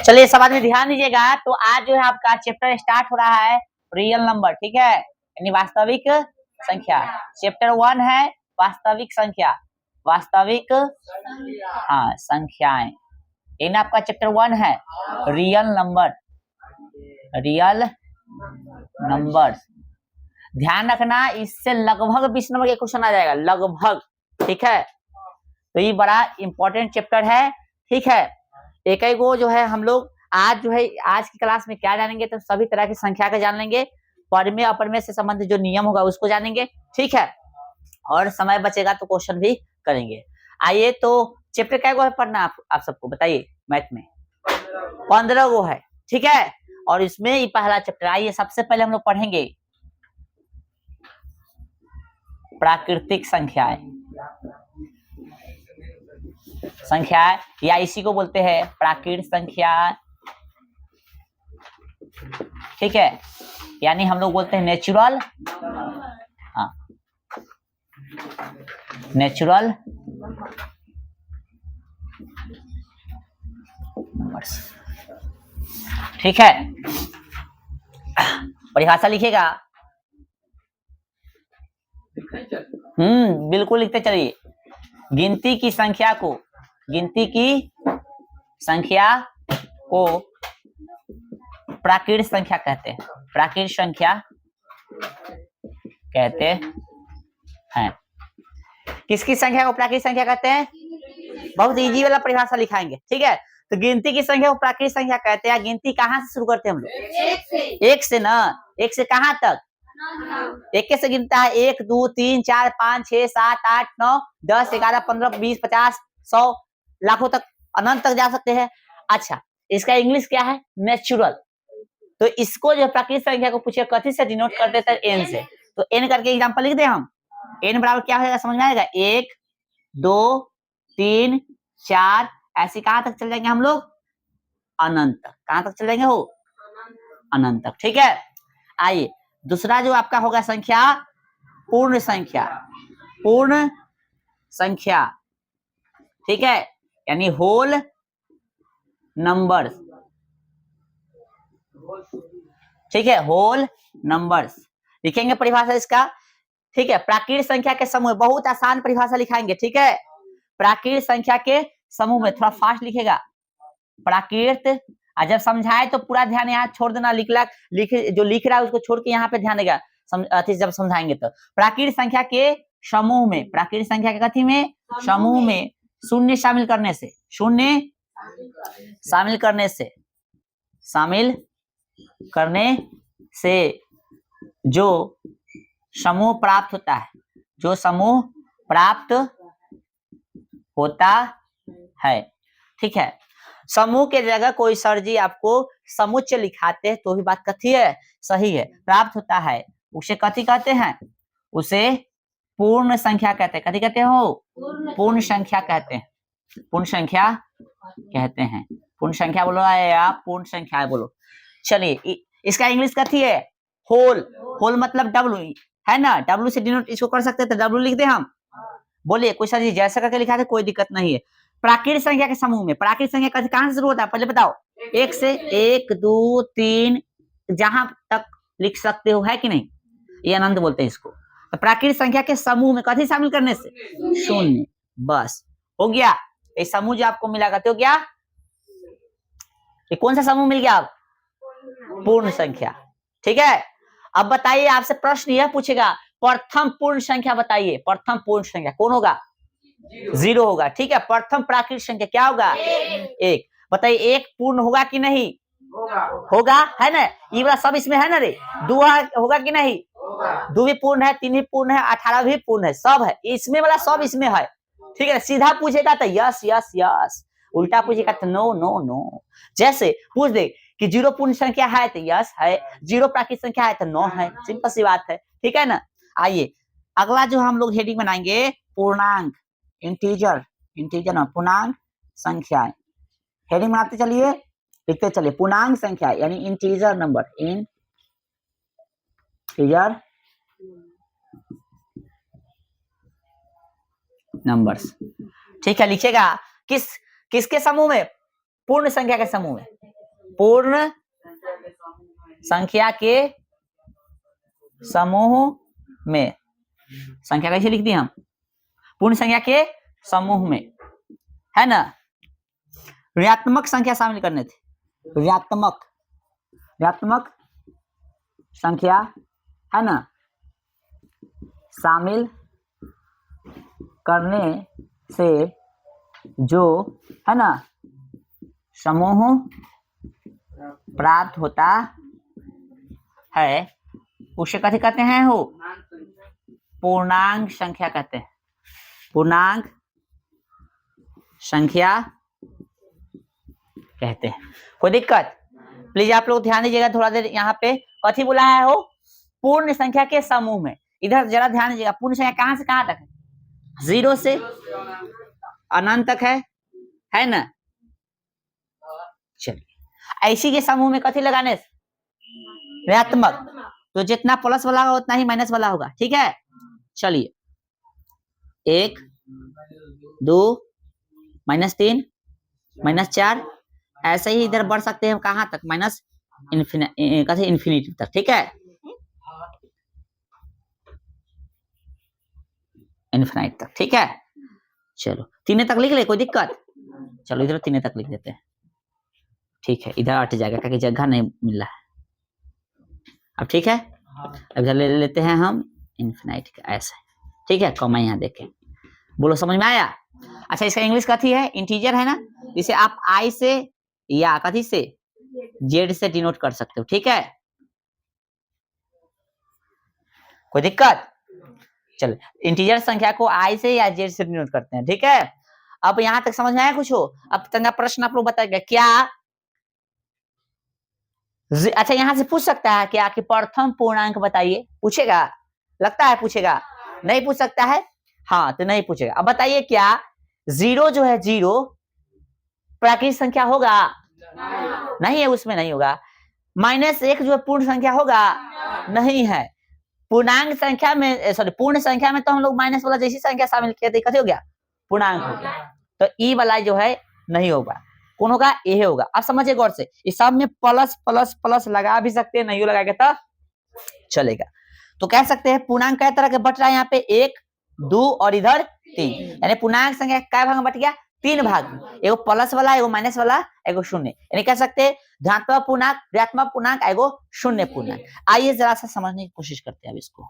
चलिए सब आदमी ध्यान दीजिएगा। तो आज जो है आपका चैप्टर स्टार्ट हो रहा है रियल नंबर, ठीक है, यानी वास्तविक संख्या। चैप्टर 1 है वास्तविक संख्या, वास्तविक हाँ संख्याएं। इन आपका चैप्टर 1 है रियल नंबर, रियल नंबर। ध्यान रखना इससे लगभग 20 नंबर के क्वेश्चन आ जाएगा, लगभग, ठीक है। तो ये बड़ा इंपॉर्टेंट चैप्टर है, ठीक है। एक ही को जो है हम लोग आज जो है आज की क्लास में क्या जानेंगे, तो सभी तरह की संख्या का जान लेंगे, परमेय अपरमेय से संबंधित जो नियम होगा उसको जानेंगे, ठीक है। और समय बचेगा तो क्वेश्चन भी करेंगे। आइए, तो चैप्टर क्या है पढ़ना आप सबको बताइए। मैथ में 15 गो है, ठीक है। और इसमें ये पहला चैप्टर। आइए सबसे पहले हम लोग पढ़ेंगे प्राकृतिक संख्याएं। संख्या या इसी को बोलते हैं प्राकृतिक संख्या, ठीक है, यानी हम लोग बोलते हैं नेचुरल, हाँ नेचुरल नंबर्स, ठीक है। परिभाषा लिखिएगा, बिल्कुल लिखते चलिए। गिनती की संख्या को, गिनती की संख्या को प्राकृतिक संख्या कहते हैं, प्राकृतिक संख्या कहते हैं। किसकी संख्या को प्राकृतिक संख्या कहते हैं? बहुत इजी वाला परिभाषा लिखाएंगे, ठीक है। तो गिनती की संख्या को प्राकृतिक संख्या कहते हैं। गिनती कहाँ से शुरू करते हैं हम लोग? एक से ना, एक से कहाँ तक? एक से गिनता है 1 2 3 4 5 6 7 8 9 10 11 15 20 50 100 लाखों तक, अनंत तक जा सकते हैं। अच्छा, इसका इंग्लिश क्या है? नेचुरल। तो इसको जो प्राकृतिक संख्या को पूछे कथी से डिनोट करते थे? एन से। तो एन करके एग्जांपल लिख दे हम। एन बराबर क्या होगा समझ में आएगा? 1 2 3 4, ऐसे कहां तक चल जाएंगे हम लोग? अनंत तक। कहां तक चल जाएंगे हो? अनंत तक, ठीक है। आइए, दूसरा जो आपका होगा संख्या पूर्ण संख्या, पूर्ण संख्या, ठीक है, यानी होल नंबर, ठीक है, होल नंबर्स। लिखेंगे परिभाषा इसका, ठीक है। प्राकृतिक संख्या के समूह, बहुत आसान परिभाषा लिखाएंगे, ठीक है। प्राकृतिक संख्या के समूह में, थोड़ा फास्ट लिखेगा, प्राकृत। जब समझाए तो पूरा ध्यान यहाँ छोड़ देना, जो लिख रहा है उसको छोड़ के यहाँ पे ध्यान देगा, जब समझाएंगे तो। प्राकृतिक संख्या के समूह में, प्राकृतिक संख्या के कथी में? समूह में शून्य शामिल करने से, शून्य शामिल करने से, शामिल करने से जो समूह प्राप्त होता है, जो समूह प्राप्त होता है, ठीक है। समूह के जगह कोई सर जी आपको समुच्चय लिखाते हैं तो भी बात कथी है? सही है। प्राप्त होता है उसे कथी कहते हैं? उसे पूर्ण संख्या कहते हैं। कथी कहते हो? पूर्ण संख्या कहते हैं, पूर्ण संख्या कहते हैं। पूर्ण संख्या बोलो या पूर्ण संख्या बोलो। चलिए, इसका इंग्लिश कथी है? होल। होल मतलब डब्लू है ना, डब्लू से डिनोट इसको कर सकते थे, डब्लू लिख दे हम। बोलिए, कोई सर जी जैसा करके लिखा था कोई दिक्कत नहीं है। प्राकृतिक संख्या के समूह में, प्राकृतिक संख्या कहां से शुरू होता है पहले बताओ? 1 से। 1 2 3 जहां तक लिख सकते हो, है कि नहीं? ये अनंत बोलते हैं इसको। तो प्राकृतिक संख्या के समूह में कथी शामिल करने से? शून्य। बस हो गया। ये समूह जो आपको मिला करते हो क्या? ये कौन सा समूह मिल गया? आप पूर्ण संख्या, ठीक है। अब बताइए, आपसे प्रश्न यह पूछेगा, प्रथम पूर्ण संख्या बताइए। प्रथम पूर्ण संख्या कौन होगा? 0 होगा, ठीक है। प्रथम प्राकृतिक संख्या क्या होगा? 1। बताइए, 1 पूर्ण होगा कि नहीं? होगा, है ना। ये वाला सब इसमें है ना रे। 2 होगा कि नहीं? 2 भी पूर्ण है, 3 भी पूर्ण है, 18 भी पूर्ण है, सब है इसमें वाला, सब इसमें है, ठीक है। सीधा पूछेगा तो यस यस यस, उल्टा पूछेगा तो नो नो नो। जैसे पूछ दे कि 0 पूर्ण संख्या है तो यस है, 0 प्राकृतिक संख्या है तो नो है, सिंपल सी बात है, ठीक है ना। आइए, अगला जो हम लोग हेडिंग बनाएंगे पूर्णांक, इंटीजर, इंटीजर ना पूर्णांक संख्याएं। हेडिंग बनाते चलिए, लिखते चलिए पूर्णांक संख्या यानी इंटीजर नंबर, इंटीजर नंबर्स, ठीक है। लिखिएगा किसके समूह में? पूर्ण संख्या के समूह में। पूर्ण संख्या के समूह में, संख्या कैसे लिख दी हम, पूर्ण संख्या के समूह में, है ना। ऋणात्मक संख्या शामिल करने थे, ऋणात्मक संख्या, है ना, शामिल करने से जो, है ना, समूह प्राप्त होता है उसे कथी कहते हैं हो, पूर्णांक संख्या कहते हैं, पूर्णांक संख्या कहते हैं। कोई दिक्कत? प्लीज आप लोग ध्यान दीजिएगा थोड़ा देर, यहाँ पे कथी बोला है हो, पूर्ण संख्या के समूह में। इधर जरा ध्यान दीजिएगा, पूर्ण संख्या कहां से कहां तक है, 0 से अनंत तक है ना। चलिए ऐसी के समूह में कथी लगाने, ऋणात्मक, तो जितना प्लस वाला होगा उतना ही माइनस वाला होगा, ठीक है। चलिए 1 2 -3 -4, ऐसे ही इधर बढ़ सकते हैं कहां तक, माइनस इन्फिनिटी तक, ठीक है, इन्फिनाइट तक, ठीक है। चलो 3 तक लिख ले, कोई दिक्कत? चलो इधर 3 तक लिख देते हैं, ठीक है, इधर हट जाएगा क्योंकि जगह नहीं मिल रहा है अब, ठीक है। अब इधर ले लेते हैं हम इन्फिनाइट का, ऐसे, ठीक है, कॉमा यहाँ देखें, बोलो समझ में आया। अच्छा इसका इंग्लिश कथी है, इंटीजर है ना, इसे आप आई से या कथी से, जेड से डिनोट कर सकते हो, ठीक है, कोई दिक्कत? चलो इंटीजर संख्या को आई से या जेड से डिनोट करते हैं, ठीक है। अब यहां तक समझ में आया कुछ हो? अब तंगा प्रश्न आप लोग बताएगा क्या, अच्छा यहाँ से पूछ सकता है क्या कि प्रथम पूर्णांक बताइए, पूछेगा, लगता है पूछेगा, नहीं पूछ सकता है, हाँ तो नहीं पूछेगा। अब बताइए क्या 0 जो है, 0 प्राकृतिक संख्या होगा, नहीं है, उसमें नहीं होगा। -1 जो है पूर्ण संख्या होगा, नहीं है। पूर्णांक संख्या में, सॉरी पूर्ण संख्या में तो हम लोग माइनस वाला जैसी संख्या शामिल किए थे, कैसे हो गया, पूर्णांक हो गया। तो ई वाला जो है नहीं होगा, कौन होगा, ये होगा। अब समझिए गौर से, इस सब में प्लस प्लस प्लस लगा भी सकते हैं, नहीं लगाएंगे तो चलेगा। तो कह सकते हैं पूर्णांक कई तरह के बट रहा है यहाँ पे, 1 2 और इधर 3, यानी पूर्णांक संख्या कै भाग में बट गया, 3 भाग, एगो प्लस वाला, एगो माइनस वाला, एगो शून्य, यानी कह सकते हैं धनात्मक पूर्णांक, ऋणात्मक पूर्णांक, एगो शून्य पूर्णांक। आइए जरा सा समझने की कोशिश करते हैं अब इसको,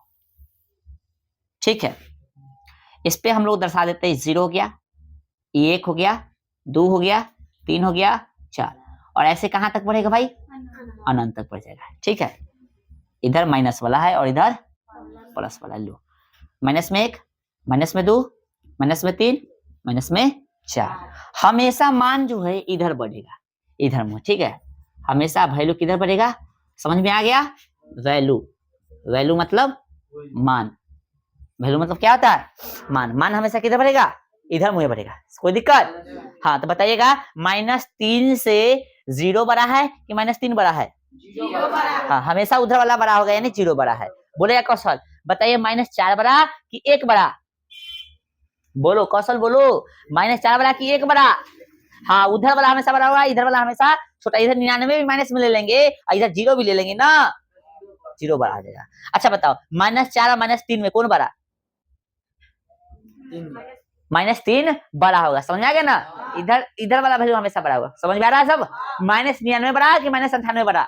ठीक है। इस पे हम लोग दर्शा देते हैं, 0 हो गया, 1 हो गया, 2 हो गया, 3 हो गया, 4, और ऐसे कहां तक बढ़ेगा भाई, अनंत तक बढ़ जाएगा, ठीक है। इधर माइनस वाला है और इधर प्लस वाला, लो माइनस में 1, माइनस में 2, माइनस में 3, माइनस में 4, हमेशा मान जो है इधर बढ़ेगा, इधर में, ठीक है, हमेशा वैल्यू किधर बढ़ेगा, समझ में आ गया, वैल्यू, वैल्यू मतलब मान, वैल्यू मतलब क्या होता है, मान, मान हमेशा किधर बढ़ेगा, इधर मुझे बढ़ेगा, कोई दिक्कत? हाँ तो बताइएगा -3 से 0 बड़ा है कि -3 बड़ा है, हाँ हमेशा उधर वाला बड़ा होगा, यानी 0 बड़ा है। बोलेगा कौशल, बताइए -4 बड़ा कि 1 बड़ा, बोलो कौशल बोलो, -4 बड़ा कि 1 बड़ा, हाँ उधर वाला हमेशा बड़ा होगा, इधर वाला हमेशा छोटा, इधर 99 भी माइनस में ले लेंगे और इधर 0 भी ले लेंगे ना, 0 बड़ा आ जाएगा। अच्छा बताओ -4 और -3 में कौन बड़ा, -3 बड़ा होगा, समझ आ गया ना, इधर वाला वैल्यू हमेशा बड़ा होगा, समझ में आ रहा है सब। -99 बड़ा कि -98 बड़ा,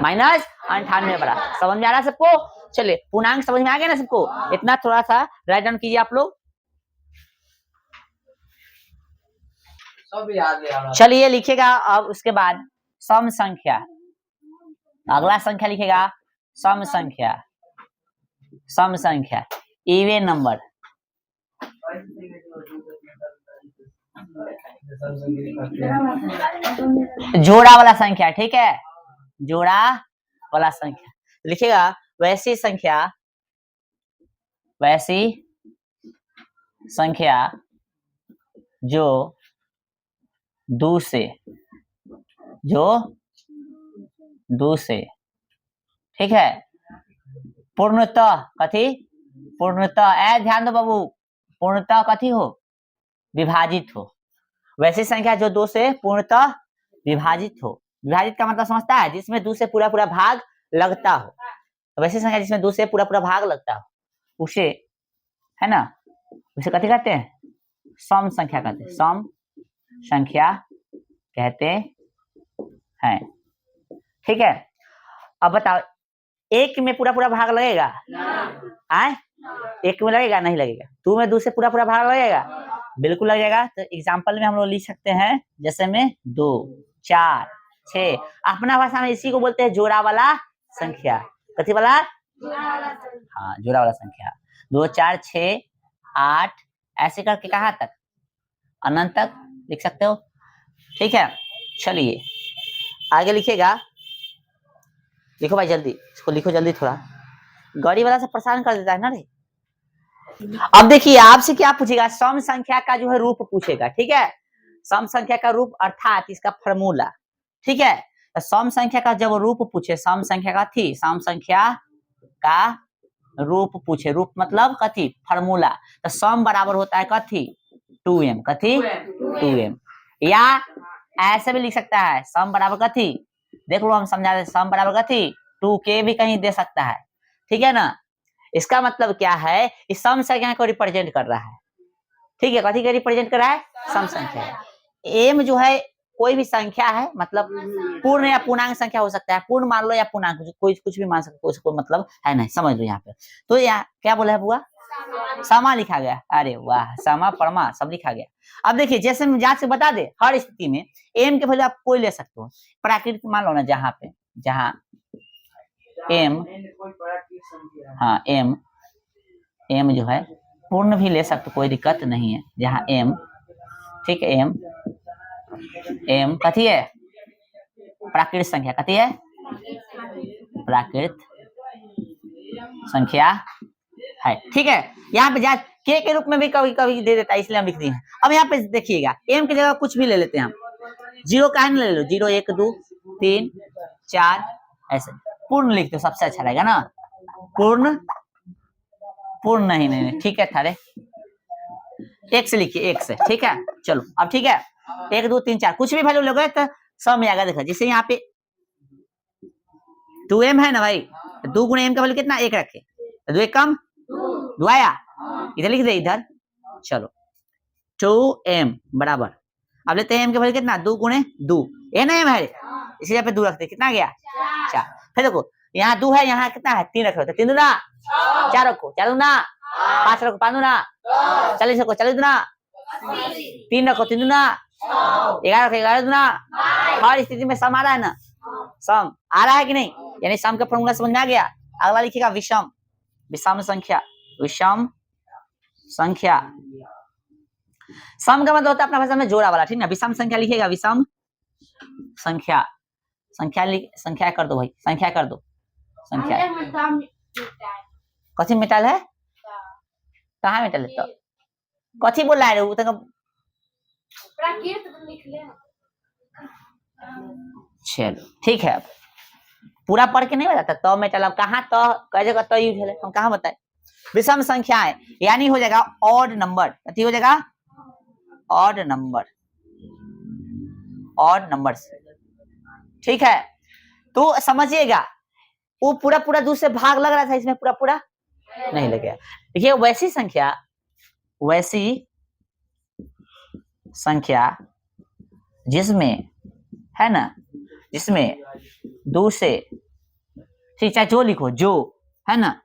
-98 बड़ा, समझ में आ रहा है सबको। चलिए पूर्णांक समझ में आ गया ना सबको, इतना थोड़ा सा राइट डाउन कीजिए आप लोग, सब याद है। चलिए लिखिएगा अब उसके बाद सम संख्या, अगला संख्या लिखेगा सम संख्या, सम संख्या इवन नंबर, जोड़ा वाला संख्या, ठीक है, जोड़ा वाला संख्या लिखेगा, वैसी संख्या, वैसी संख्या जो 2 से, जो 2 से, ठीक है, पूर्णतः कथी, पूर्णतः, ए ध्यान दो बाबू, पूर्णतः कथी हो, विभाजित हो, वैसी संख्या जो 2 से पूर्णतः विभाजित हो। विभाजित का मतलब समझता है, जिसमें 2 से पूरा पूरा भाग लगता हो। तो वैसी संख्या जिसमें 2 से पूरा पूरा भाग लगता हो, उसे, है ना, उसे कहते कहते हैं सम संख्या कहते हैं, सम संख्या कहते हैं। ठीक है, अब बताओ, एक में पूरा पूरा भाग लगेगा? आए, एक में लगेगा? नहीं लगेगा। 2 में 2 से पूरा पूरा भाग लगेगा? बिल्कुल लगेगा। तो एग्जाम्पल में हम लोग लिख सकते हैं, जैसे में 2, 4, 6। अपना भाषा में इसी को बोलते हैं जोड़ा वाला संख्या। कथी वाला? हाँ, जोड़ा वाला संख्या। 2, 4, 6, 8 ऐसे करके कहाँ तक? अनंत तक लिख सकते हो। ठीक है, चलिए आगे लिखिएगा। लिखो भाई जल्दी, इसको लिखो जल्दी, थोड़ा गाड़ी वाला से परेशान कर देता है ना रे। अब देखिए, आपसे क्या पूछेगा? सम संख्या का जो है रूप पूछेगा। ठीक है, सम संख्या का रूप अर्थात इसका फॉर्मूला। ठीक है, तो सम संख्या का जब रूप पूछे, सम संख्या का थी, सम संख्या का रूप पूछे, रूप मतलब कथी? फॉर्मूला। तो सम बराबर होता है कथी? 2m। कथी? 2m। या ऐसे भी लिख सकता है, सम बराबर कथी? देख लो, हम समझा रहे, सम बराबर कथी? 2k भी कहीं दे सकता है। ठीक है ना, इसका मतलब क्या है? इस सम संख्या को रिप्रेजेंट कर रहा है। ठीक है, कथी के रिप्रेजेंट कर रहा है? सम संख्या। एम जो है कोई भी संख्या है, मतलब पूर्ण या पूर्णांक संख्या हो सकता है। पूर्ण मान लो या पूर्णांक, कोई कुछ भी मान सकते, कोई मतलब है नहीं, समझ लो यहाँ पे। तो यहाँ क्या बोला है बुआ? समा लिखा गया। अरे वाह, समा परमा सब लिखा गया। अब देखिए, जैसे हम जांच से बता दे, हर स्थिति में एम के वैल्यू आप कोई ले सकते हो। प्राकृतिक मान लो ना, जहाँ पे, जहाँ एम, हाँ एम, एम जो है पूर्ण भी ले सकते, कोई दिक्कत नहीं है। जहाँ एम, ठीक है, एम, एम कथी है? प्राकृत संख्या। कथी है? प्राकृत संख्या है। ठीक है, यहाँ पे जांच के रूप में भी कभी कभी दे देता है, इसलिए हम लिख दिए हैं। अब यहाँ पे देखिएगा, एम की जगह कुछ भी ले लेते हैं हम। 0 का ले लो, 0, 1, 2, 3, 4 ऐसे। पूर्ण लिखते हो, सबसे अच्छा रहेगा ना। पूर्ण, पूर्ण नहीं नहीं, ठीक है, थारे एक से लिखिए, एक से। ठीक है, चलो अब ठीक है, 1, 2, 3, 4 कुछ भी वैल्यू लोगे तो सब में आएगा। देखो, जैसे यहाँ पे 2m है ना भाई, 2 गुणे m का वैल्यू कितना? 1 रखे, 2 1 कम 2 आया, इधर लिख दे इधर। चलो 2m बराबर, अब लेते हैं m का वैल्यू कितना? 2 गुणे 2, ये ना m है, इसी जगह पे 2 रखते, कितना गया? 4। फिर देखो, यहाँ 2 है, यहाँ कितना है? 3 रखो, तो 3 दूना 4 रखो, 4 दूना 5 रखो, 5 दूना 40 रखो, 40 दूना 3 रखो, 3 दूना 11 रखो, 11 दूना। हर स्थिति में सम आ रहा है ना? सम आ रहा है कि नहीं? यानी सम का फॉर्मूला समझ में आ गया। अगला लिखिएगा विषम, विषम संख्या, विषम संख्या। सम का मतलब होता है अपना भाषा में जोड़ा वाला। ठीक ना, विषम संख्या लिखिएगा, विषम संख्या। संख्या संख्या कर दो भाई, संख्या कर दो, संख्या। कथी मिटाल है? कहाँ मिटाल है? तो कथी बोल रहा है वो? तक चलो ठीक है, पूरा पढ़ के नहीं बताता तो मिटाल। अब कहाँ तो कई जगह तो यूज है, हम कहाँ बताए? विषम संख्याएं यानी हो जाएगा ऑड नंबर। कथी हो जाएगा? Odd number, odd numbers. ठीक है, तो समझिएगा, वो पूरा पूरा 2 से भाग लग रहा था, इसमें पूरा पूरा नहीं लगे। देखिए, वैसी संख्या, वैसी संख्या जिसमें, है ना, जिसमें 2 से, ठीक, चाहे जो लिखो, जो, है ना,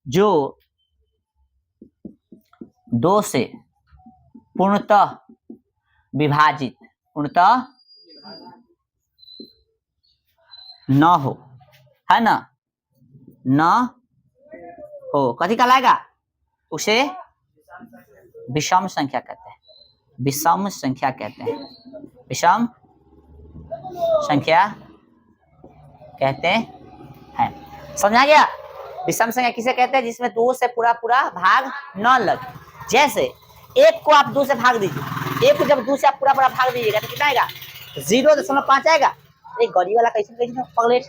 जो 2 से पूर्णतः विभाजित, पूर्णतः न हो, है ना, न हो, कथी कहलाएगा? उसे विषम संख्या कहते हैं, विषम संख्या कहते हैं, विषम संख्या कहते हैं। समझा गया? विषम संख्या किसे कहते हैं? जिसमें 2 से पूरा पूरा भाग न लगे। जैसे 1 को आप 2 से भाग दीजिए, 1 को जब 2 से आप पूरा पूरा भाग दीजिएगा तो कितना आएगा? 0.5 आएगा। एक गड़ी वाला कैसे कैसे पगलेट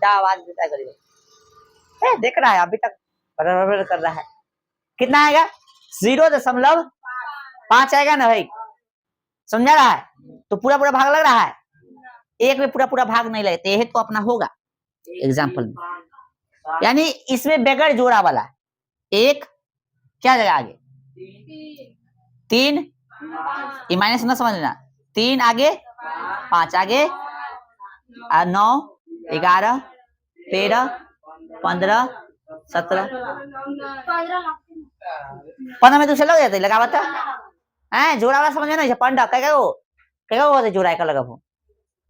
क्या आवाज देता है गड़ी वाला, देख रहा है अभी तक बराबर कर रहा है। कितना आएगा? 0.5 आएगा ना भाई, समझा रहा है? तो पूरा पूरा भाग लग रहा है, एक में पूरा पूरा भाग नहीं लगते, यह तो अपना होगा एग्जाम्पल में। यानी इसमें बगैर जोड़ा वाला एक क्या जगह आगे 3, ये माइनस ना समझ लेना, 3 आगे 5 आगे 9 11 13 15 17 15 में दूसरे लग जाते लगा बता है जोड़ा वाला समझ ना पंडा कहेगा जोड़ा का लगा हो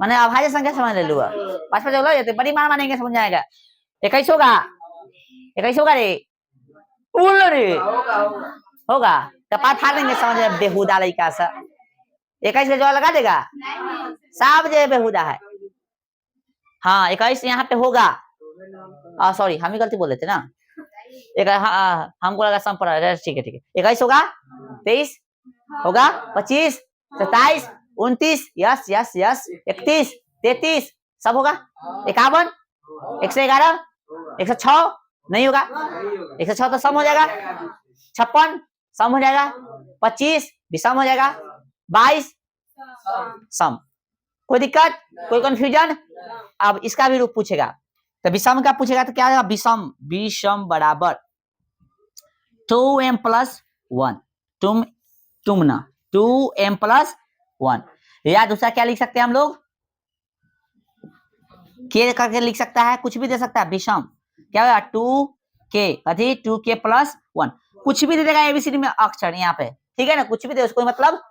मैंने अभाज्य संख्या समझ ले लूगा 5 लग जाते बड़ी मार मानेंगे समझ जाएगा 21 होगा रे बोल रे होगा कपाट फाड़ देंगे समझ में बेहुदा लड़का सा 21 का जोड़ा लगा देगा सब जो बेहुदा है। हाँ 21 यहाँ पे होगा सॉरी हम ही गलती बोल देते ना हमको लगा सम पड़ा ठीक है 21 होगा 23 होगा 25 27 29 यस यस यस 31 33 सब होगा 51 111 106 नहीं होगा 106 तो सम हो जाएगा 56 सम हो जाएगा 25 भी सम हो जाएगा 22 सम कोई दिक्कत कोई कंफ्यूजन। अब इसका भी रूप पूछेगा तो विषम का पूछेगा तो क्या होगा विषम बराबर 2m + 1 तुम ना 2m + 1 या दूसरा क्या लिख सकते हैं हम लोग के करके लिख सकता है कुछ भी दे सकता है विषम क्या होगा 2k + 1 कुछ भी दे देगा एबीसीडी में अक्षर यहाँ पे ठीक है ना कुछ भी दे उसको मतलब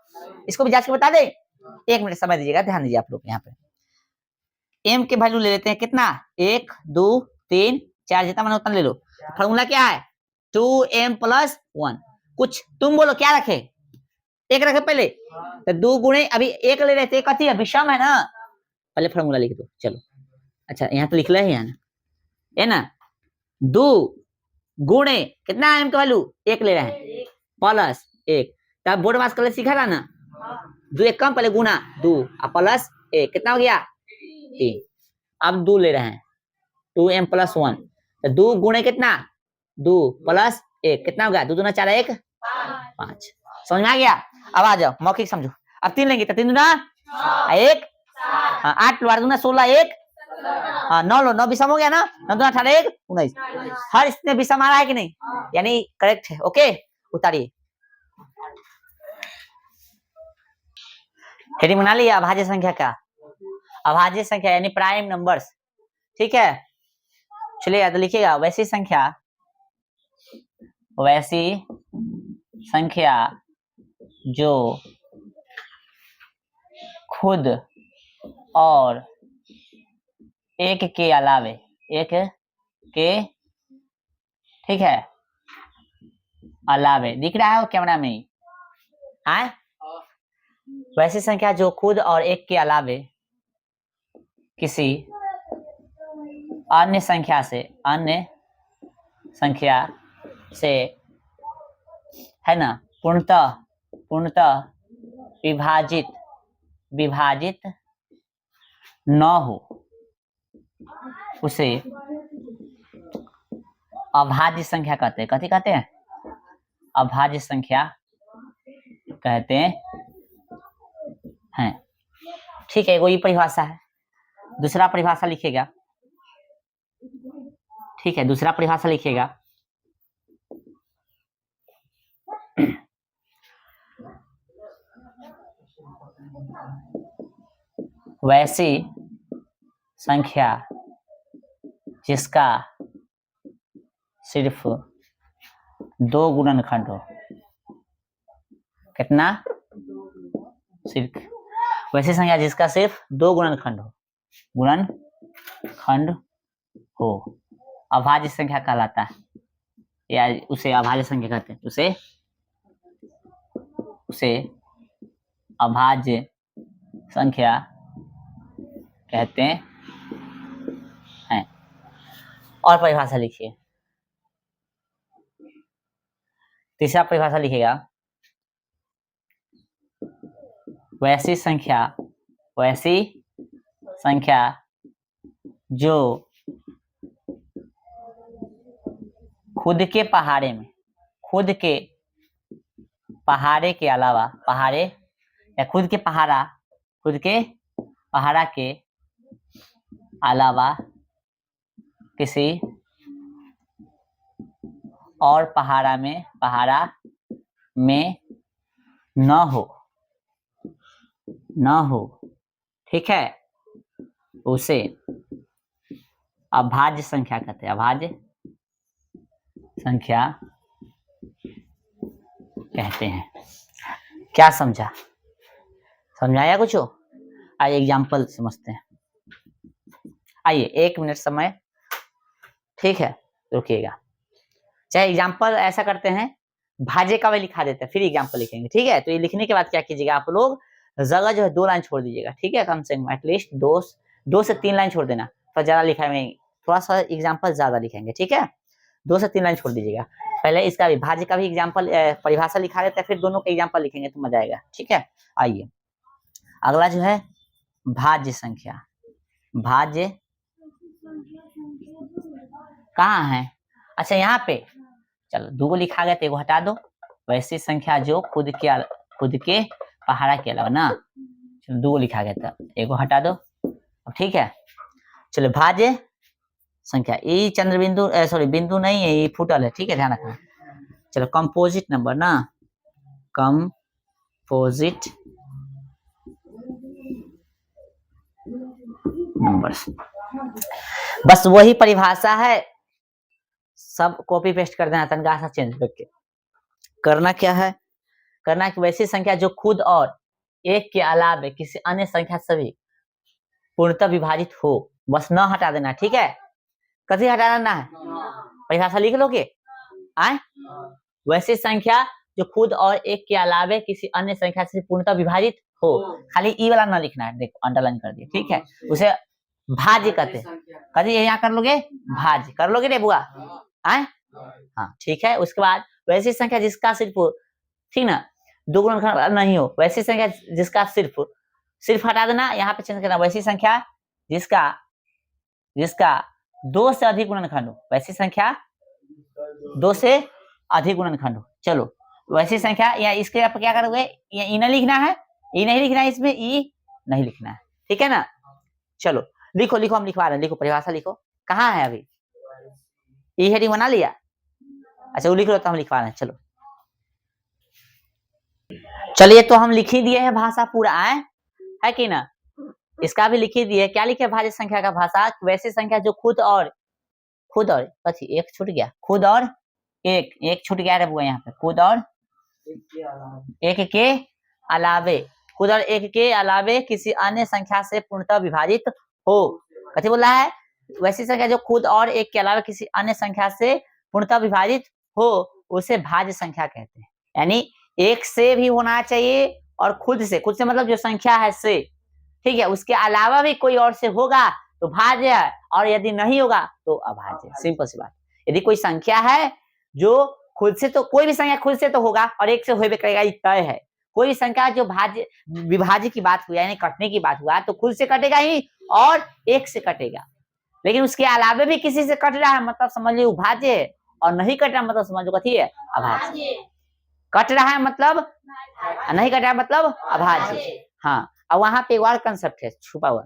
इसको भी जांच के बता दे। 1 मिनट समय दीजिएगा ध्यान दीजिए आप लोग यहाँ पे m के वैल्यू ले लेते हैं कितना 1 2 3 4 जितना मैंने उतना ले लो। फॉर्मूला क्या है 2m + 1 कुछ तुम बोलो क्या रखे 1 रखे पहले तो 2 गुणे अभी 1 ले रहे थे कथी है विषम है ना पहले फॉर्मूला लिख दो चलो। अच्छा यहाँ तो लिख ले है ना 2 गुणे कितना m का वैल्यू 1 ले रहे हैं प्लस 1 तब बोर्ड मास कल सीखा था ना 2 1 कम पहले गुना 2 और प्लस 1 कितना हो गया 3 अब 2 ले रहे हैं 2m + 1 तो 2 गुणे कितना 2 प्लस 1 कितना हो गया 2 दूना 4 1 5 समझ में आ गया। अब आ जाओ मौखिक समझो अब 3 लेंगे तो 3 दूना 1 8 लो 8 दूना 16 1 9 लो 9 विषम हो गया ना 9 दूना 18 1 19 हर इसमें विषम आ रहा है कि नहीं यानी करेक्ट है ओके उतारिए हेडिंग बना लिया अभाज्य संख्या का अभाज्य संख्या यानी प्राइम नंबर्स ठीक है। चलिए तो लिखिएगा वैसी संख्या जो खुद और एक के अलावे एक के ठीक है अलावे दिख रहा है कैमरा में हाँ वैसी संख्या जो खुद और एक के अलावे किसी अन्य संख्या से है ना पूर्णतः विभाजित न हो उसे अभाज्य संख्या कहते हैं। कथी कहते हैं अभाज्य संख्या कहते हैं ठीक है वही परिभाषा है। दूसरा परिभाषा लिखिएगा ठीक है दूसरा परिभाषा लिखिएगा वैसी संख्या जिसका सिर्फ 2 गुणनखंड हो कितना सिर्फ वैसी संख्या जिसका सिर्फ 2 गुणनखंड हो अभाज्य संख्या कहलाता है या उसे अभाज्य संख्या कहते हैं उसे अभाज्य संख्या कहते हैं। और परिभाषा लिखिए तीसरा परिभाषा लिखिएगा वैसी संख्या जो खुद के पहाड़े के अलावा खुद के पहाड़ा के अलावा किसी और पहाड़ा में न हो, ठीक है, उसे अभाज्य संख्या कहते हैं। अभाज्य संख्या कहते हैं। क्या समझा? समझाया कुछ हो? आइए एग्जाम्पल समझते हैं। आइए 1 मिनट समय, ठीक है, रुकिएगा। चाहे एग्जाम्पल ऐसा करते हैं, भाज्य का भी लिखा देते हैं, फिर एग्जाम्पल लिखेंगे, ठीक है। तो ये लिखने के बाद क्या कीजिएगा आप लोग, जगह जो है 2 लाइन छोड़ दीजिएगा, ठीक है, कम से कम एटलीस्ट 2 से 3 लाइन छोड़ देना, तो ज्यादा लिखा में थोड़ा सा एग्जाम्पल ज्यादा लिखेंगे, ठीक है। 2 से 3 लाइन छोड़ दीजिएगा। पहले इसका भी भाज्य का भी एग्जाम्पल परिभाषा लिखा देते हैं, फिर दोनों के एग्जाम्पल लिखेंगे तो मजा आएगा, ठीक है। आइए अगला जो है भाज्य संख्या। भाज्य कहाँ है? अच्छा यहाँ पे, चलो 2 लिखा गया तो 1 हटा दो। वैसी संख्या जो खुद के पहाड़ा के अलावा ना, चलो 2 लिखा गया था, 1 हटा दो, ठीक है। चलो भाज्य संख्या, ये चंद्र बिंदु सॉरी बिंदु नहीं है, ये फुटल है, ठीक है, ध्यान रखना। चलो कंपोजिट नंबर ना, कंपोजिट नंबर्स, बस वही परिभाषा है, सब कॉपी पेस्ट कर देना, तनखा सा चेंज करके। करना क्या है? करना कि वैसी संख्या जो खुद और 1 के अलावा किसी अन्य संख्या से भी पूर्णतः विभाजित हो, बस न हटा देना, ठीक है। कभी हटा देना है, परिभाषा लिख लोगे। आए वैसी संख्या जो खुद और 1 के अलावा किसी अन्य संख्या से पूर्णतः विभाजित हो, खाली ई वाला ना लिखना है, देखो अंडरलाइन कर दिया, ठीक है। उसे भाज्य कहते हैं। कभी यहाँ कर लोगे, भाज्य कर लोगे रे बुआ, आए हाँ, ठीक है। उसके बाद वैसी संख्या जिसका सिर्फ, ठीक ना, 2 गुणनखंड नहीं हो, वैसी संख्या जिसका सिर्फ हटा देना, यहाँ पे चेंज करना, वैसी संख्या जिसका 2 से अधिक गुणनखंड हो, वैसी संख्या 2 से अधिक गुणनखंड हो। चलो वैसी संख्या, या इसके आप क्या करोगे, या ई नहीं लिखना है, ई नहीं लिखना है, इसमें ई नहीं लिखना है, ठीक है ना। चलो लिखो हम लिखवा रहे हैं, लिखो परिभाषा लिखो। कहाँ है अभी? ई हेडिंग बना लिया? अच्छा वो लिख लो, तो हम लिखवा रहे हैं। चलो चलिए, तो हम लिख ही दिए है भाषा पूरा, है कि ना। इसका भी लिख ही दिए। क्या लिखे भाज्य संख्या का भाषा? वैसी संख्या जो खुद और कथी, 1 छूट गया, खुद और 1 छूट गया रे बुआ, यहाँ पे खुद और 1 के अलावे, खुद और 1 के अलावे किसी अन्य संख्या से पूर्णतः विभाजित हो। कथी बोला है? वैसी संख्या जो खुद और 1 के अलावा किसी अन्य संख्या से पूर्णतः विभाजित हो, उसे भाज्य संख्या कहते हैं। यानी 1 से भी होना चाहिए और खुद से मतलब जो संख्या है से, ठीक है, उसके अलावा भी कोई और से होगा तो भाज्य है, और यदि नहीं होगा तो अभाज्य। सिंपल सी बात। यदि कोई संख्या है जो खुद से, तो कोई भी संख्या खुद से तो होगा और 1 से होबे करेगा, ये तय है। कोई भी संख्या जो विभाज्य की बात हुई, यानी कटने की बात हुआ, तो खुद से कटेगा ही और 1 से कटेगा। लेकिन उसके अलावा भी किसी से कट रहा है, मतलब समझ लो भाज्य है, और नहीं कट रहा मतलब समझ लो कथी है, अभाज्य। कट रहा है मतलब, नहीं कट रहा है मतलब अभाज्य। हाँ, और वहां पे एक और कंसेप्ट है छुपा हुआ।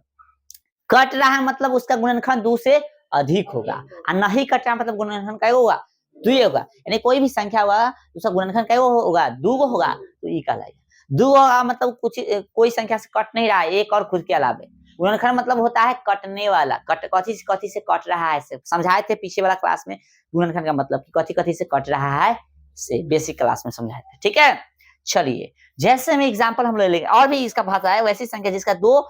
कट रहा है मतलब उसका गुणनखंड 2 से अधिक होगा, और नहीं कट रहा मतलब गुणनखंड क्या होगा, 2 होगा। यानी कोई भी संख्या होगा उसका गुणनखंड क्या होगा, 2 होगा, तो ई कहलाएगा। 2 होगा मतलब कोई संख्या से कट नहीं रहा है, 1 और खुद के अलावा। गुणनखंड मतलब होता है कटने वाला, कथी से कट रहा है, समझाए थे पीछे वाला क्लास में। गुणनखंड का मतलब कथी से कट रहा है, से बेसिक क्लास में समझाए थे, ठीक है। चलिए जैसे में एग्जाम्पल हम ले लेंगे, और भी इसका भाषा है, वैसी संख्या जिसका 2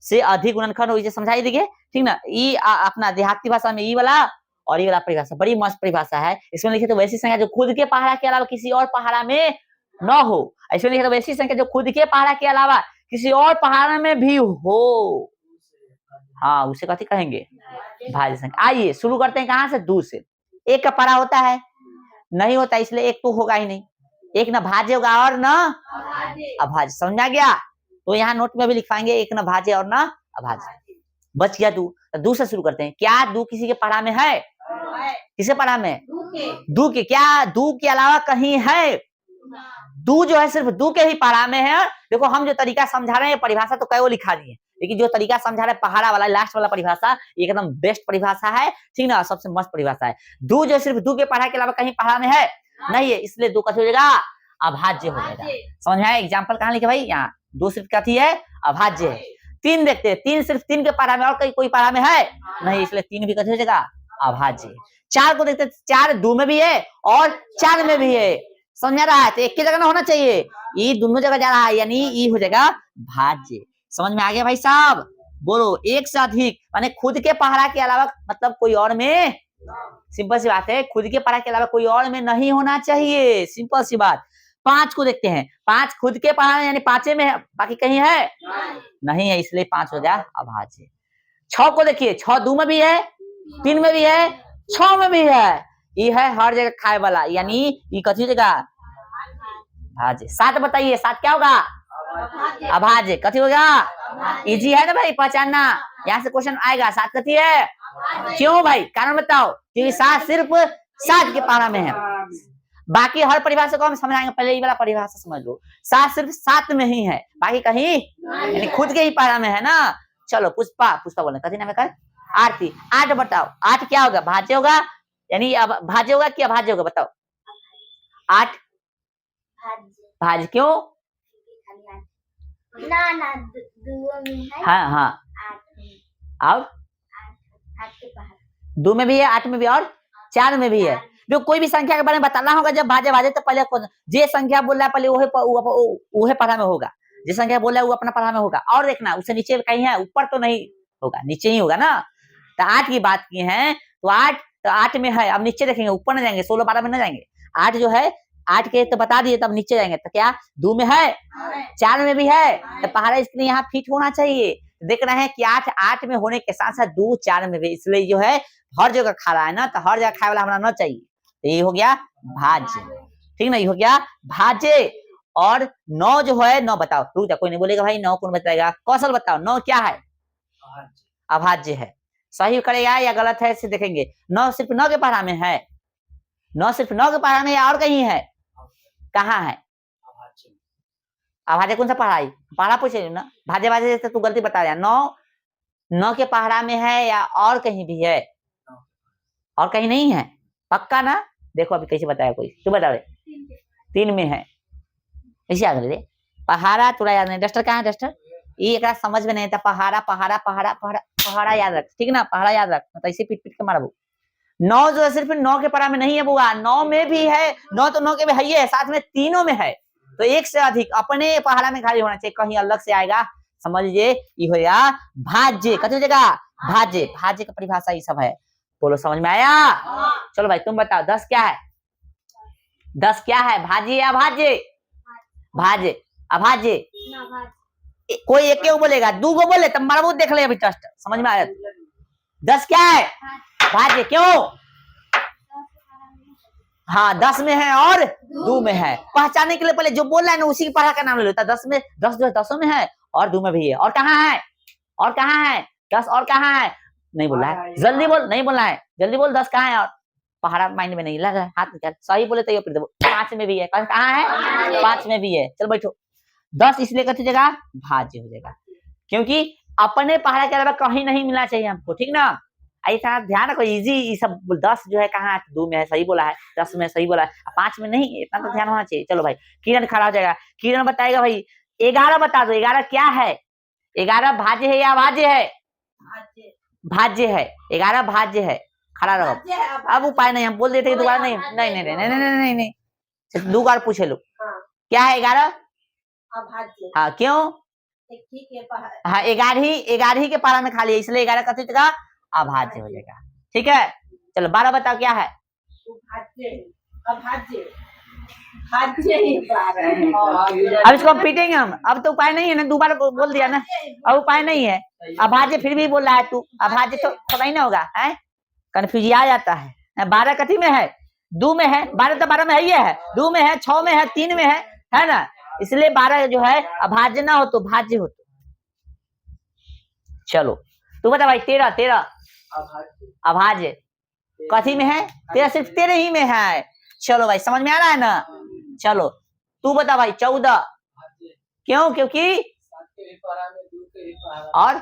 से अधिक गुणनखंड हो, इसे समझाई देंगे, ठीक ना। ई अपना देहाती भाषा में ई वाला, और ये वाला परिभाषा बड़ी मस्त परिभाषा है। इसमें लिखे तो वैसी संख्या जो खुद के पहाड़ा के अलावा किसी और पहाड़ा में न हो। इसमें लिखे तो वैसी संख्या जो खुद के पहाड़ा के अलावा किसी और पहाड़ा में भी हो, हाँ, उसे कथी कहेंगे, भाज्य संख्या। आइए शुरू करते हैं कहाँ से, 2 से। 1 का पहाड़ा होता है, नहीं होता, इसलिए 1 तो होगा ही नहीं। 1 ना भाज्य होगा और ना अभाज्य, समझा गया। तो यहाँ नोट में भी लिखवाएंगे, 1 ना भाज्य और ना अभाज्य। बच गया 2। तो 2 से शुरू करते हैं। क्या 2 किसी के पढ़ा में है? किसके पढ़ा में? 2 के। क्या 2 के अलावा कहीं है? 2 जो है सिर्फ 2 के ही पढ़ा में है। देखो हम जो तरीका समझा रहे हैं, परिभाषा तो कई लिखा दिए, लेकिन जो तरीका समझा रहा है पहाड़ा वाला लास्ट वाला परिभाषा एकदम बेस्ट परिभाषा है, ठीक ना, सबसे मस्त परिभाषा है। दू जो सिर्फ दू के पढ़ा के अलावा कहीं पढ़ा में है नहीं है, इसलिए दू कथी हो जाएगा, अभाज्य हो जाएगा। समझ में आया? एग्जाम्पल कहाँ लिखे भाई, यहाँ दो सिर्फ कथी है, अभाज्य है। तीन देखते हैं, तीन सिर्फ तीन के पढ़ा में और कोई पढ़ा में है नहीं, इसलिए तीन भी कथी हो जाएगा, अभाज्य। चार को देखते हैं, चार दो में भी है और चार में भी है, समझ रहा है? तो एक की जगह ना होना चाहिए, ये दोनों जगह जा रहा है, यानी ये हो जाएगा भाज्य। समझ में आ गया भाई साहब? बोलो, एक से अधिक माने खुद के पहाड़ा के अलावा मतलब कोई और में, सिंपल सी बात है, खुद के पहाड़ा के अलावा कोई और में नहीं होना चाहिए, सिंपल सी बात। पांच को देखते हैं, पांच खुद के पहाड़ा यानी पांचे में है, बाकी कहीं है नहीं है, इसलिए पांच हो गया अभाज्य। छह को देखिए, छह दो में भी है, तीन में भी है, छह में भी है, ये है हर जगह खाए वाला, यानी ये कथी जगह भाज्य। सात बताइए, सात क्या होगा, अभाज्य। कथी होगा, इजी है ना भाई पहचानना, यहाँ से क्वेश्चन आएगा। सात कथी है, क्यों भाई, कारण बताओ, क्योंकि सात सिर्फ सात के पहाड़ा में है, बाकी हर परिभाषा को हम समझाएंगे, पहले ये वाला परिभाषा समझ लो। सात सिर्फ सात में ही है, बाकी कहीं यानी खुद के ही पहाड़ा में है ना। चलो पुष्पा, पुष्पा बोले कथी नाम है, आरती। आठ बताओ, आठ क्या होगा, भाज्य होगा, यानी अब भाज्य होगा कि अभाज्य होगा, बताओ। आठ भाज्य, क्यों, ना दो में है, हाँ हाँ, और दो में भी है, आठ में भी और चार में भी है। जो कोई भी संख्या के बारे में बताना होगा जब भाज्य भाज्य, तो पहले जे संख्या बोल रहा है पहले वही पढ़ा में होगा, जिस संख्या बोल रहा है वो अपना पढ़ा में होगा, और देखना उससे नीचे कहीं है, ऊपर तो नहीं होगा, नीचे ही होगा ना। तो आठ की बात की है, तो आठ में है, अब नीचे देखेंगे, ऊपर न जाएंगे, 16 12 में न जाएंगे। आठ जो है, आठ के तो बता दिए, तब नीचे जाएंगे, तो क्या दो में है, चार में भी है, तो पहाड़ा इसलिए यहाँ फिट होना चाहिए। देख रहे हैं कि आठ में होने के साथ साथ दो चार में भी, इसलिए जो है हर जगह खा रहा है ना, तो हर जगह खाए वाला होना चाहिए, तो ये हो गया भाज्य, ठीक ना, ये हो गया भाज्य। और नौ जो है, नौ बताओ, रुक जा, कोई नहीं बोलेगा भाई नौ कौन बताएगा, कौशल बताओ, नौ क्या है, अभाज्य है। सही करेगा या गलत है इसे देखेंगे। नौ सिर्फ नौ के पहाड़ा में है, नौ सिर्फ नौ के पहाड़ा में या और कहीं है, कहाँ है, अभाज्य कौन सा पहाड़ा, पहाड़ा पूछे ना, भाज्य भाज्य तू गलती बता रहा। नौ के पहाड़ा में है या और कहीं भी है, और कहीं नहीं है, पक्का ना, देखो अभी कैसे बताया कोई, तू बता रहे, तीन में है, ऐसे याद रहे, पहाड़ा थोड़ा याद नहीं, डस्टर कहाँ है, डस्टर, ये एक समझ में नहीं था, पहाड़ा पहाड़ा पहाड़ा पहाड़ा पहाड़ा याद रख, ठीक ना, पहाड़ा याद रख, तो ऐसे पीट पीट के मारा। नौ जो है सिर्फ नौ के पहाड़ा में नहीं है बुआ, नौ में भी है, नौ तो नौ के भी है, साथ में तीनों में है, तो एक से अधिक अपने पहाड़ा में खाली होना चाहिए, कहीं अलग से आएगा समझ लीजिए ये हो गया भाज्य। कथी हो जाएगा, भाज्य। भाज्य का परिभाषा ये सब है, बोलो समझ में आया? चलो भाई तुम बताओ 10 क्या है, 10 क्या है, भाज्य या अभाज्य? भाज्य। अभाज्य कोई एक क्यों बोलेगा, दो गो बोले तब मारा देख ले अभी टेस्ट समझ में आया। 10 क्या है, भाज्य। क्यों? हाँ 10 में है और 2 में है, पहचानने के लिए पहले जो बोल रहा है ना उसी की पढ़ा का नाम ले लेता। 10 में 10 जो है 10 में है और 2 में भी है, और कहाँ है, और कहाँ है 10 और कहाँ है, नहीं बोल रहा है, जल्दी बोल, नहीं बोलना है, जल्दी बोल 10 कहाँ है, और पहाड़ा माइंड में नहीं लगा, हाथ निकाल, सही बोले तो ये 5 में भी है, कहाँ है 5 में भी है। चलो बैठो, 10 इसलिए कथी जगह भाज्य हो जाएगा, क्योंकि अपने पहाड़ा के अलावा कहीं नहीं मिलना चाहिए हमको, ठीक ना। ऐसा ध्यान रखो, इजी ये सब 10 जो है कहाँ 2 में है, सही बोला है, 10 में सही बोला है, 5 में नहीं, इतना तो ध्यान होना चाहिए। चलो भाई किरण खड़ा हो जाएगा, किरण बताएगा भाई 11 बता दो, 11 क्या है, 11 भाज्य है या अभाज्य है? भाज्य है, 11 भाज्य है, खड़ा रहो। अब उपाय नहीं, हम बोल देते दोबारा नहीं नहीं नहीं नहीं नहीं नहीं, नहीं दो बार पूछे लो क्या है 11? हाँ क्यों? हाँ 11 के पारा में खाली है, इसलिए 11 कथी जगह अभाज्य हो जाएगा, ठीक है। चलो 12 बताओ क्या है? अब इसको हम पीटेंगे हम, अब तो उपाय नहीं है ना, दोबारा बोल दिया ना, अब उपाय नहीं है। अभाज्य फिर भी बोल रहा है तू, अभाज्य तो थोड़ा ही ना होगा, है कंफ्यूज आ जाता है। 12 कथी में है, 2 में है, 12 तो 12 में है ही है, 2 में है, 6 में है, 3 में है ना, इसलिए 12 जो है अभाज्य ना हो तो भाज्य हो। चलो तू बता भाई 13 अभाज्य कथी में है? 13 सिर्फ 13 ही में है। चलो भाई समझ में आ रहा है ना। चलो तू बता भाई 14 क्यों? क्योंकि और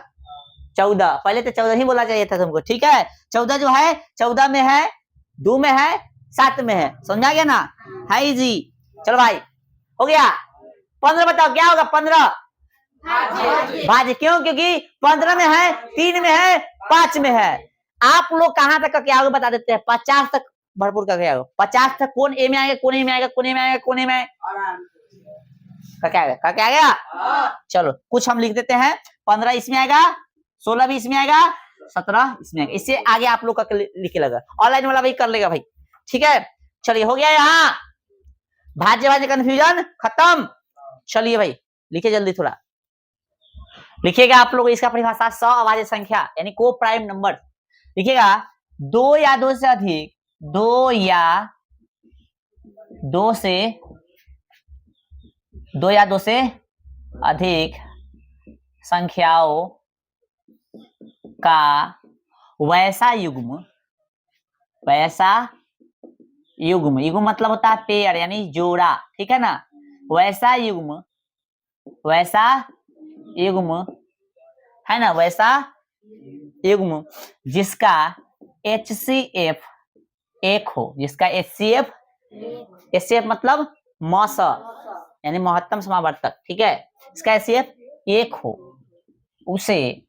14, पहले तो 14 ही बोला चाहिए था तुमको, ठीक है। 14 जो है 14 में है, 2 में है, 7 में है, समझा गया ना, है इजी। चलो भाई हो गया। 15 बताओ क्या होगा, 15 भाज्य, क्यों, क्योंकि 15 में है, 3 में है, 5 में है। आप लोग कहां तक क्या होगा बता देते हैं, 50 तक भरपूर करके आओ। 50 तक कौन ए में आएगा, कोने में आएगा, कोने में आएगा, कोने में क्या आएगा। चलो कुछ हम लिख देते हैं, 15 इसमें आएगा, 16 भी इसमें आएगा, 17 इसमें आएगा। इससे आगे आप लोग का लिखे लगा, ऑनलाइन वाला भाई कर लेगा भाई, ठीक है। चलिए हो गया यहाँ भाज्य भाज्य कंफ्यूजन खत्म। चलिए भाई लिखिए जल्दी थोड़ा, लिखिएगा आप लोग इसका परिभाषा, सअभाज्य संख्या यानी को प्राइम नंबर लिखिएगा। 2 या 2 से अधिक, 2 या 2 से अधिक संख्याओं का वैसा युग्म, युग्म मतलब होता है पेयर यानी जोड़ा, ठीक है ना। वैसा युग्म है ना, वैसा युग्म जिसका HCF 1 हो, जिसका HCF मतलब मौस यानी महत्तम समावर्तक, ठीक है। इसका HCF 1 हो, उसे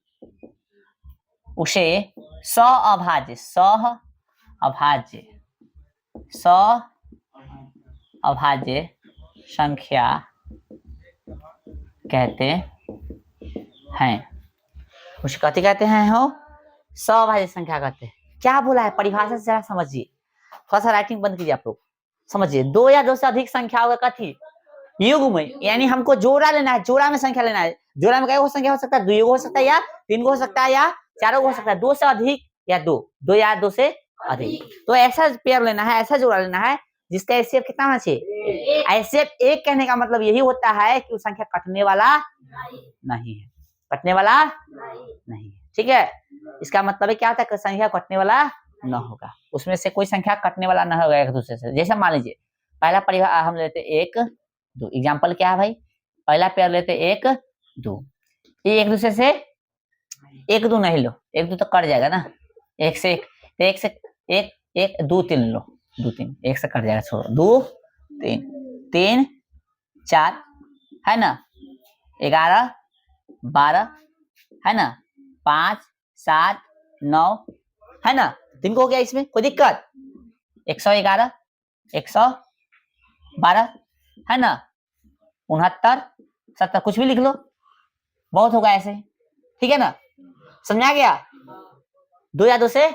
सअभाज्य संख्या कहते हैं। उसे कथी कहते हैं, हो सअभाज्य संख्या कहते हैं। क्या बोला है परिभाषा से जरा समझिए, थोड़ा सा राइटिंग बंद कीजिए आप लोग, समझिए। 2 या 2 से अधिक संख्याओं का कथी युग्म, यानी हमको जोड़ा लेना है, जोड़ा में संख्या लेना है। जोड़ा में क्या संख्या हो सकता है, 2 हो सकता है, या 3 हो सकता है, या 4 हो सकता है। 2 से अधिक या 2 या 2 से अधिक, तो ऐसा पेयर लेना है, ऐसा जोड़ा लेना है जिसका HCF कितना होना चाहिए। HCF 1 कहने का मतलब यही होता है कि वो संख्या कटने वाला नहीं है, कटने वाला नहीं है, ठीक है। इसका मतलब है क्या होता है कि संख्या कटने वाला न होगा, उसमें से कोई संख्या कटने वाला न होगा एक दूसरे से। जैसे मान लीजिए पहला परिवार हम लेते 1 2, एग्जाम्पल क्या है भाई, पहला पेयर लेते 1 2, ये एक दूसरे से 1 2 नहीं लो, 1 2 तो कट जाएगा ना, 1 से 1 2 3 लो, 2 3 1 से कट जाएगा, छोड़ो, 2 3 3 4 है ना, 11 12 है ना, 5 7 9 है ना, 3 को हो गया, इसमें कोई दिक्कत। 111 112 है ना, 69 70 कुछ भी लिख लो, बहुत होगा ऐसे, ठीक है ना, समझा गया। 2 या 2 से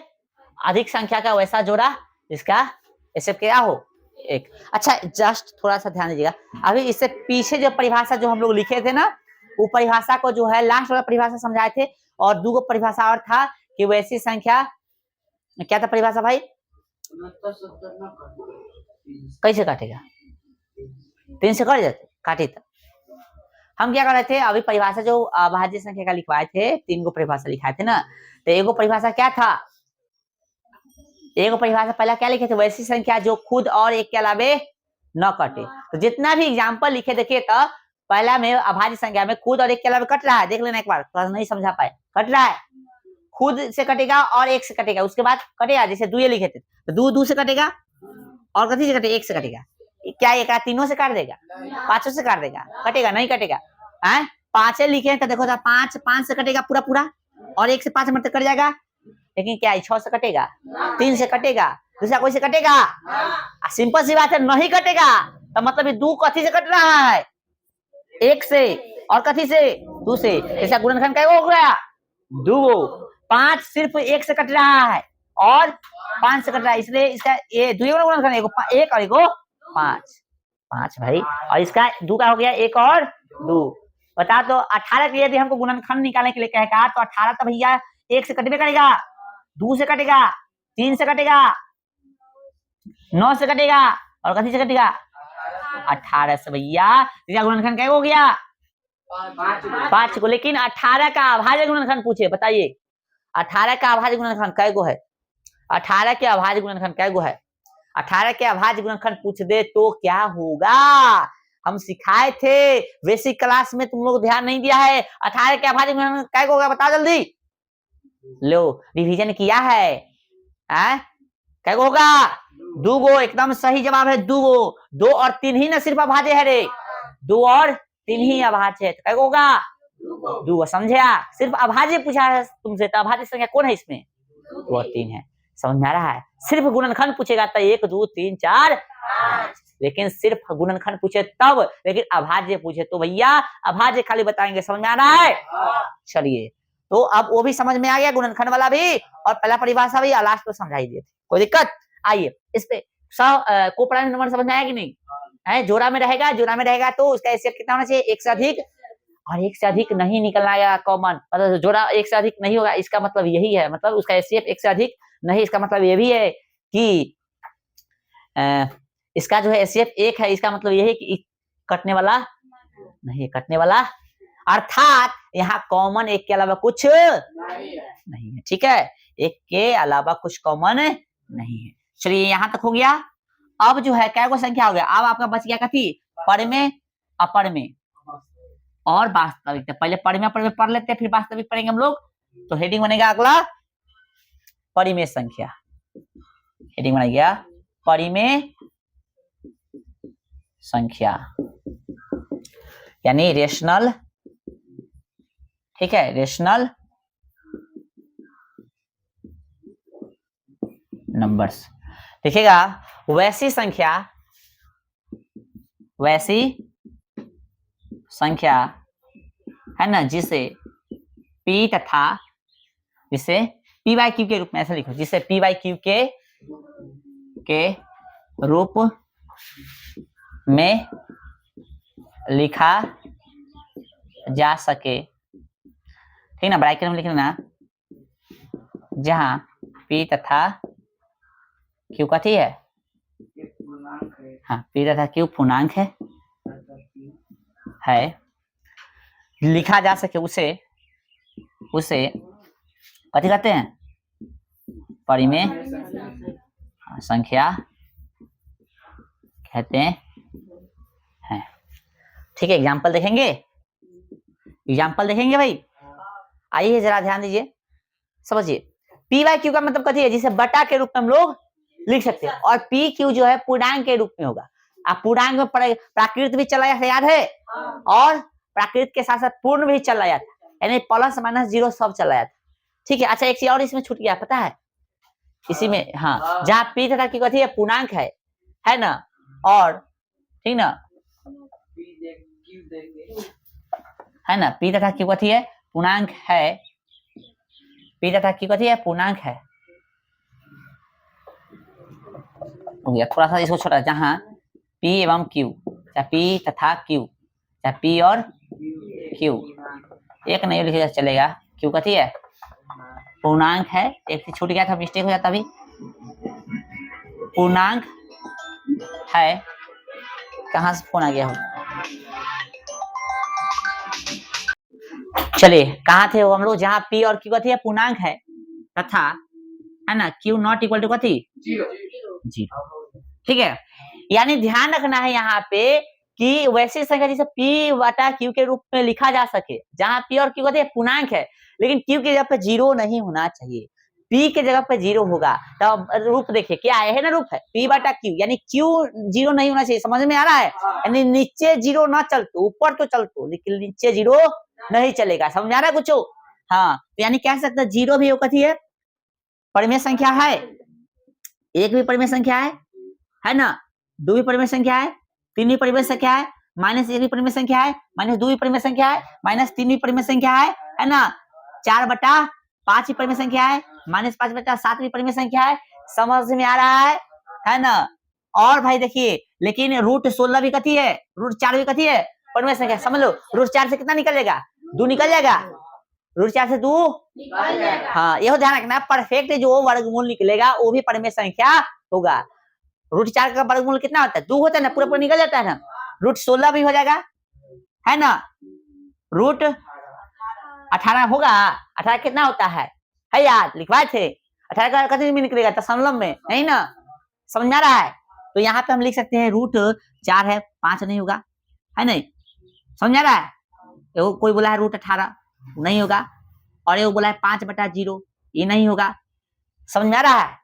अधिक संख्या का वैसा जोड़ा जिसका HCF क्या हो 1। अच्छा जस्ट थोड़ा सा ध्यान दीजिएगा, अभी इससे पीछे जो परिभाषा जो हम लोग लिखे थे ना, वो परिभाषा को जो है लास्ट वाला परिभाषा समझाए थे, और 2 परिभाषा और था कि वैसी संख्या, क्या था परिभाषा भाई, कैसे काटेगा, 3 से कट जाते काटे। तब हम क्या कर रहे थे, अभी परिभाषा जो अभाज्य संख्या का लिखवाए थे, 3 को परिभाषा लिखाए थे ना, तो एगो परिभाषा क्या था, एगो परिभाषा पहला क्या लिखे थे, वैसी संख्या जो खुद और एक के अलावे न कटे। तो जितना भी एग्जाम्पल लिखे देखिए, तो पहला में अभाज्य संख्या में खुद और एक के अलावे कट रहा है, देख लेना एक बार, तो नहीं समझा पाए, कट रहा है, खुद से कटेगा और 1 से कटेगा, उसके बाद कटेगा, जैसे 2 लिखे थे तो 2 से कटेगा, और कथी से कटेगा, 1 से कटेगा। क्या एक तीनों से काट देगा, 5 से काट देगा, कटेगा नहीं कटेगा, 5 लिखे तो देखो 5 से कटेगा पूरा, और 1 से 5 मतलब कट जाएगा, लेकिन क्या 6 से कटेगा, 3 से कटेगा, दूसरा कोई से कटेगा, सिंपल सी बात है, नहीं कटेगा, तो मतलब 2 कथी से कट रहा है, 1 से, और कथी से 2 से, ऐसा गुणनखंड क्या हो गया 2, 5 सिर्फ 1 से कट रहा है और 5 से कट रहा है, इसलिए इसका ये 2 गुणनखंड, एक और एगो 5 भाई, और इसका 2 का हो गया 1 और 2। बता तो 18 के यदि हमको गुणनखंड निकालने के लिए कहेगा, तो 18 तो भैया 1 से कटबे करेगा, 2 से कटेगा, 3 से कटेगा, 9 से कटेगा, और कथी से कटेगा 18 से भैया, इसका गुणनखंड क्या हो गया 5 को। लेकिन 18 का अभाज्य गुणनखंड पूछे, बताइए 18 का अभाज्य गुणनखंड कै गो है, 18 के अभाज्य गुणनखंड कै गो है, 18 के अभाज्य गुणनखंड पूछ दे तो क्या होगा, हम सिखाए थे बेसिक क्लास में, तुम लोग ध्यान नहीं दिया है। 18 के अभाज्य गुणनखंड क्या होगा बताओ जल्दी। लो रिवीजन किया है, क्या होगा? दूगो, एकदम सही जवाब है दूगो। 2 और 3 ही ना सिर्फ अभाज्य है रे, 2 और 3 ही अभाज्य है, तो क्या होगा? दूगो। समझा? सिर्फ अभाज्य पूछा है तुमसे, तो अभाज्य संख्या कौन है इसमें? 2 और 3 है। समझ में आ रहा है? सिर्फ गुणनखंड पूछेगा तो 1 2 3 4 5, लेकिन सिर्फ गुणनखंड पूछे तब, लेकिन अभाज्य पूछे तो भैया अभाज्य खाली बताएंगे। समझ में आ रहा है? चलिए, तो अब वो भी समझ में आ गया, गुणनखंड वाला भी और पहला परिभाषा भी, लास्ट में समझाई दिए थे। कोई दिक्कत? आइए इस पे कोप्राइम नंबर समझ में आया कि नहीं? है जोड़ा में रहेगा, जोड़ा में रहेगा तो उसका एचसीएफ कितना होना चाहिए? 1 से अधिक, और 1 से अधिक नहीं निकलना है कॉमन, मतलब जोड़ा 1 से अधिक नहीं होगा, इसका मतलब यही है, मतलब उसका एचसीएफ 1 से अधिक नहीं, इसका मतलब ये भी है कि इसका जो है एचसीएफ 1 है, इसका मतलब यही है कि कटने वाला नहीं, कटने वाला, अर्थात यहाँ कॉमन 1 के अलावा कुछ नहीं है। ठीक है, 1 के अलावा कुछ कॉमन नहीं है। चलिए यहाँ तक हो गया। अब जो है क्या को संख्या हो गया? अब आपका बच गया कथी? परमेय, अपरमेय और वास्तविक। पहले परमेय अपरमेय पढ़ लेते हैं, फिर वास्तविक पढ़ेंगे हम लोग। तो हेडिंग बनेगा अगला परिमेय संख्या, हेडिंग बना गया परिमेय संख्या यानी रेशनल, ठीक है, रेशनल नंबर्स। देखिएगा वैसी संख्या, वैसी संख्या है ना जिसे p तथा, जिसे p बाई क्यू के रूप में, ऐसा लिखो, जिसे p बाई क्यू के रूप में लिखा जा सके, ठीक ना, ब्रैकेट में लिख लेना, जहां p तथा q कथी है? हाँ, p तथा q पूर्णांक है, लिखा जा सके उसे कथी कहते हैं? परिमेय संख्या कहते हैं। ठीक है, एग्जाम्पल देखेंगे, एग्जाम्पल देखेंगे भाई। आइए जरा ध्यान दीजिए, समझिए। पी बाई क्यू का मतलब कथी है? जिसे बटा के रूप में हम लोग लिख सकते हैं, और पी क्यू जो है पूर्णांक के रूप में होगा। आप पूर्णांक में प्राकृत भी चला जाता, याद है? और प्राकृत के साथ साथ पूर्ण भी चला जाता, यानी प्लस माइनस जीरो सब चला जाता। ठीक है, अच्छा एक चीज और इसमें छूट गया, पता है? इसी में, हाँ, जहाँ पी तथा क्यू कथी है? पूर्णांक है ना, और ठीक ना, है ना, पी तथा क्यू कथी है? पूर्णांक है, पी तथा क्यू कथी है? पूर्णांक है। हो गया, थोड़ा सा इसको छोटा, जहां p एवं q, चाहे p तथा q, चाहे p और q, एक नहीं लिखा चलेगा, q कथी है? पूर्णांक है। एक छूट गया था, मिस्टेक हो जाता, अभी पूर्णांक है, कहां से फोन आ गया हो? चलिए कहाँ थे वो हम लोग? जहां p और q कथी है? पूर्णांक है, तथा है ना q नॉट इक्वल टू कथी? जीरो। ठीक है, यानी ध्यान रखना है यहाँ पे कि वैसी संख्या जिसे p बटा q के रूप में लिखा जा सके, जहां p और q कथी है? पूर्णांक है, लेकिन q की जगह पे जीरो नहीं होना चाहिए, p के जगह पे जीरो होगा। तो रूप देखिए क्या है ना, रूप है p बटा q, यानी q जीरो नहीं होना चाहिए। समझ में आ रहा है? यानी नीचे जीरो ना चलतो, ऊपर तो चलतो, लेकिन नीचे जीरो नहीं चलेगा। समझ आ रहा है कुछ? हाँ, यानी कह सकते हैं जीरो भी कथी है? परिमेय संख्या है। एक भी परिमेय संख्या है ना, दो भी परिमेय संख्या है, तीन भी परिमेय संख्या है, माइनस एक भी परिमेय संख्या है, माइनस दो भी परिमेय संख्या है, माइनस तीन भी परिमेय संख्या है ना, 4/5 भी परिमेय संख्या है, माइनस 5/7 भी परिमेय संख्या है। समझ में आ रहा है ना? और भाई देखिए, लेकिन रूट 16 भी कथी है? रूट 4 भी कथी है? परिमेय संख्या। समझ लो, रूट 4 से कितना निकल जाएगा? 2 निकल जाएगा, रूट 4 से 2 निकल जाएगा। हाँ, यह ध्यान रखना, परफेक्ट जो वर्गमूल निकलेगा वो भी परिमेय संख्या होगा। रूट 4 का वर्गमूल कितना होता है? 2 होता है ना, पूरा पूरा निकल जाता है ना। रूट 16 भी हो जाएगा, है ना, रूट 18 होगा। 18 कितना होता है यार? लिखवाए थे 18 का कितने में निकलेगा? दशमलव में, नहीं ना? समझ में आ रहा है? तो यहाँ पे हम लिख सकते हैं रूट 4 है, 5 नहीं होगा, है नहीं, समझ आ रहा है। कोई बोला है √18 नहीं होगा, और ये बोला है 5/0 ये नहीं होगा, समझ में आ रहा है,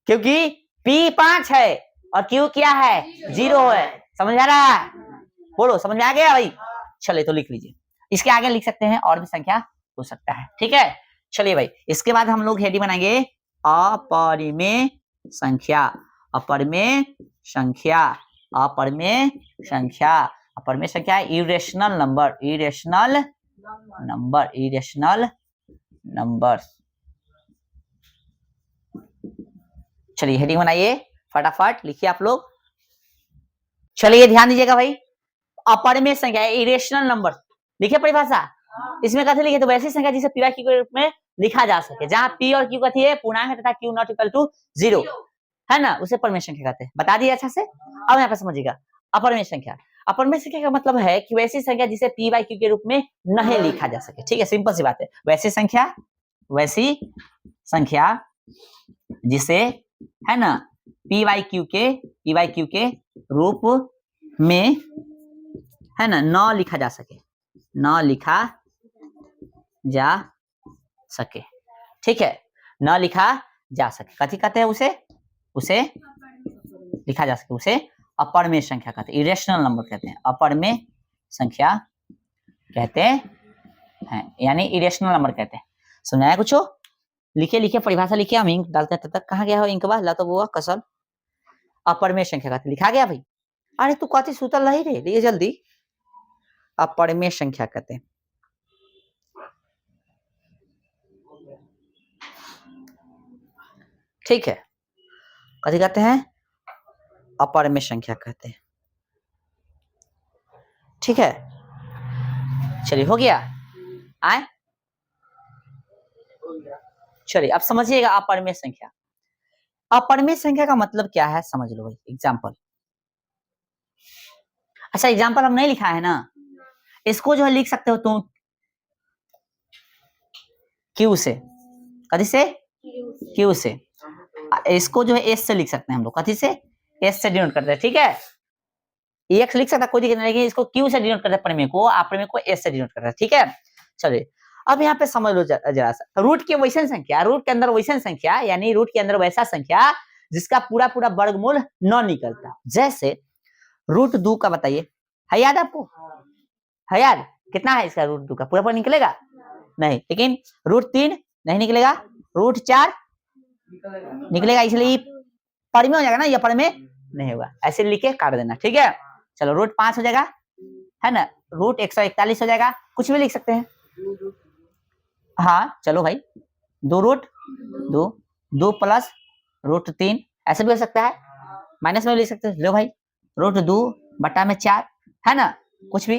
क्योंकि P 5 है और Q क्या है 0 है, समझ आ रहा है, बोलो समझ में आ गया भाई। चलिए तो लिख लीजिए, इसके आगे लिख सकते हैं और भी संख्या हो सकता है, ठीक है। चलिए भाई, इसके बाद हम लोग हेडिंग बनाएंगे अपरिमेय संख्या, अपरिमेय संख्या, अपरिमेय संख्या, अपरिमेय संख्या, irrational number, irrational number, irrational number. चलिए हेडिंग बनाइए, फटाफट लिखिए आप लोग। चलिए ध्यान दीजिएगा भाई, अपरिमेय संख्या, इरेशनल नंबर, लिखिए परिभाषा। इसमें कैसे लिखे, तो वैसी संख्या जिसे पी क्यू के रूप में लिखा जा सके, जहां पी और क्यू कथी है पूर्णांक है तथा क्यू नॉट इक्वल टू 0 है ना, उसे परिमेय संख्या कहते हैं। बता दिए अच्छा से। अब यहाँ पे समझिएगा, अपरिमेय संख्या, अपरिमेय संख्या का मतलब है कि वैसी संख्या जिसे पी बाई क्यू के रूप में नहीं लिखा जा सके, ठीक है, सिंपल सी बात है। वैसी संख्या, वैसी संख्या जिसे है ना पी बाई क्यू के रूप में है ना न लिखा जा सके, न लिखा जा सके, ठीक है, न लिखा जा सके, कथी कहते हैं उसे, उसे लिखा जा सके, उसे अपरिमेय संख्या कहते हैं, इरेशनल नंबर कहते हैं, अपरिमेय संख्या कहते हैं, यानी इरेशनल नंबर कहते हैं। सुनाया कुछ हो, लिखिए लिखिए परिभाषा लिखिए, हम इंक डालते हैं तब तक। कहाँ गया हो इंक ला तो वो कसल, अपरिमेय संख्या कहते, लिखा गया भाई। अरे तू कथी सुतल रही रे, लिए जल्दी, अपरिमेय संख्या कहते हैं, ठीक है, कथी कहते हैं, अपरिमेय संख्या कहते हैं, ठीक है। चलिए हो गया, आए चलिए अब समझिएगा अपरिमेय संख्या। अपरिमेय संख्या का मतलब क्या है समझ लो भाई, एग्जाम्पल। अच्छा एग्जाम्पल हम नहीं लिखा है ना, इसको जो है लिख सकते हो तुम क्यू से, कथी से, क्यू से, इसको जो है एस से लिख सकते हैं हम लोग, कथी से, एस से डिनोट करते हैं, ठीक है। एक्स लिख सकता कोई दिक्कत नहीं, लेकिन इसको क्यू से डिनोट करते हैं, परिमेय को, अपरिमेय को एस से डिनोट करते हैं, ठीक है। चलिए अब यहाँ पे समझ लो जरा सा, रूट की वैसन संख्या, रूट के अंदर वैसन संख्या, यानी रूट के अंदर वैसा संख्या जिसका पूरा पूरा वर्गमूल न निकलता, जैसे √2 का बताइए, है याद आपको, है याद, कितना है इसका √2 का, पूरा पूरा निकलेगा नहीं, लेकिन √3 नहीं निकलेगा, √4 निकलेगा, इसलिए परिमेय हो जाएगा ना, ये परिमेय नहीं होगा, ऐसे लिख के काट देना, ठीक है। चलो √5 हो जाएगा, है ना, √141 हो जाएगा, कुछ भी लिख सकते हैं, हाँ चलो भाई, 2√2 2 प्लस √3 ऐसे भी हो सकता है, माइनस में भी लिख सकते हैं, लो भाई √2/4 है ना, कुछ भी,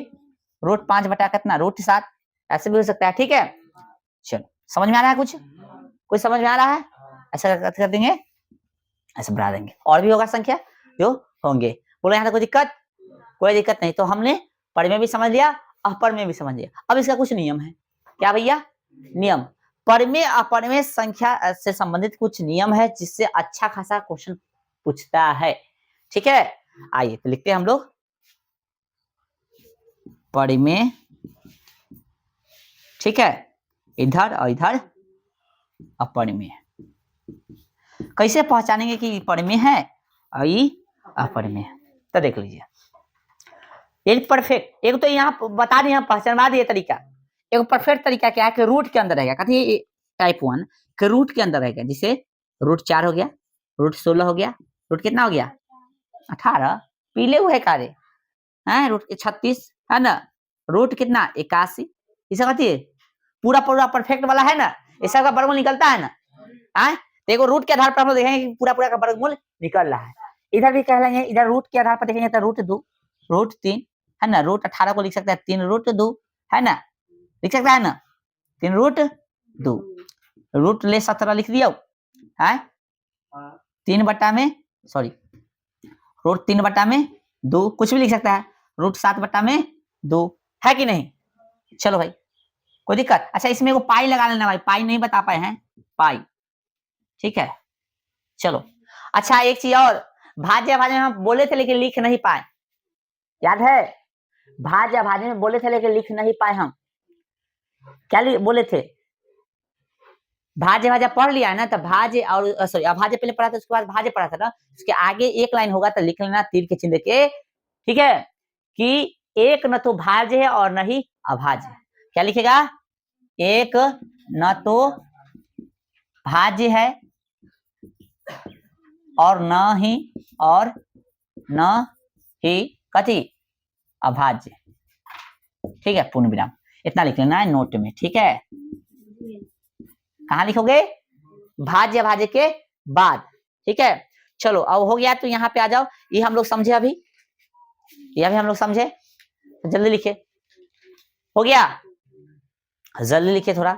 √5 कितना √7 ऐसे भी हो सकता है, ठीक है। चलो समझ में आ रहा है, कुछ समझ में आ रहा है, ऐसा कर देंगे, ऐसे बढ़ा देंगे, और भी होगा संख्या जो होंगे, बोलो यहाँ तक कोई दिक्कत नहीं। तो हमने परिमेय भी समझ लिया, अपरिमेय भी समझ लिया। अब इसका कुछ नियम है, क्या भैया, नियम, परिमेय अपरिमेय संख्या से संबंधित कुछ नियम है जिससे अच्छा खासा क्वेश्चन पूछता है, ठीक है। आइए तो लिखते हैं हम लोग, परिमेय, ठीक है, इधर और इधर अपरिमेय। कैसे पहचानेंगे कि परिमेय है और ये अपरिमेय है, तो देख लीजिए, एक परफेक्ट, एक तो यहाँ बता दिए, हम पहचानवा दिए तरीका, एक परफेक्ट तरीका क्या है कि रूट के अंदर रहेगा, कथी टाइप 1 के रूट के अंदर रहेगा, जिसे √4 हो गया, √16 हो गया, रूट कितना हो गया 18, पीले हुए कारे हैं, √36 है ना, रूट कितना 81, इसे कथी है पूरा पूरा परफेक्ट वाला है ना, इस सब का वर्गमूल निकलता है ना, आए देखो रूट के आधार पर हम लोग देखेंगे कि पूरा पूरा का वर्गमूल निकल रहा है। इधर भी कह लेंगे, इधर रूट के आधार पर देखेंगे तो √2 √3 है ना, √18 को लिख सकते हैं 3√2 है ना, लिख सकता है ना 3√2, रूट ले 17 लिख दिया है, 3/2 कुछ भी लिख सकता है, √7/2 है कि नहीं। चलो भाई कोई दिक्कत, अच्छा इसमें को पाई लगा लेना भाई, पाई नहीं बता पाए हैं, पाई, ठीक है। चलो अच्छा एक चीज और, भाज्य भाज्य हम बोले थे लेकिन लिख नहीं पाए, याद है? भाज्य अभाज्य में बोले थे लेकिन लिख नहीं पाए हम। क्या बोले थे? भाज्य भाज्य पढ़ लिया है ना, तो भाज्य और सॉरी अभाज्य पहले पढ़ा था, उसके बाद भाज्य पढ़ा था ना। उसके आगे एक लाइन होगा तो लिख लेना तीर के चिन्ह के, ठीक है, कि एक न तो भाज्य है और न ही अभाज्य। क्या लिखेगा? एक न तो भाज्य है और न ही कथी अभाज्य, ठीक है, पूर्ण विराम। इतना लिख लेना है नोट में, ठीक है। कहाँ लिखोगे? भाज्य भाज्य के बाद, ठीक है। चलो अब हो गया, तो यहाँ पे आ जाओ। ये हम लोग समझे अभी, यह भी हम लोग समझे, तो जल्दी लिखे। हो गया? जल्दी लिखे थोड़ा।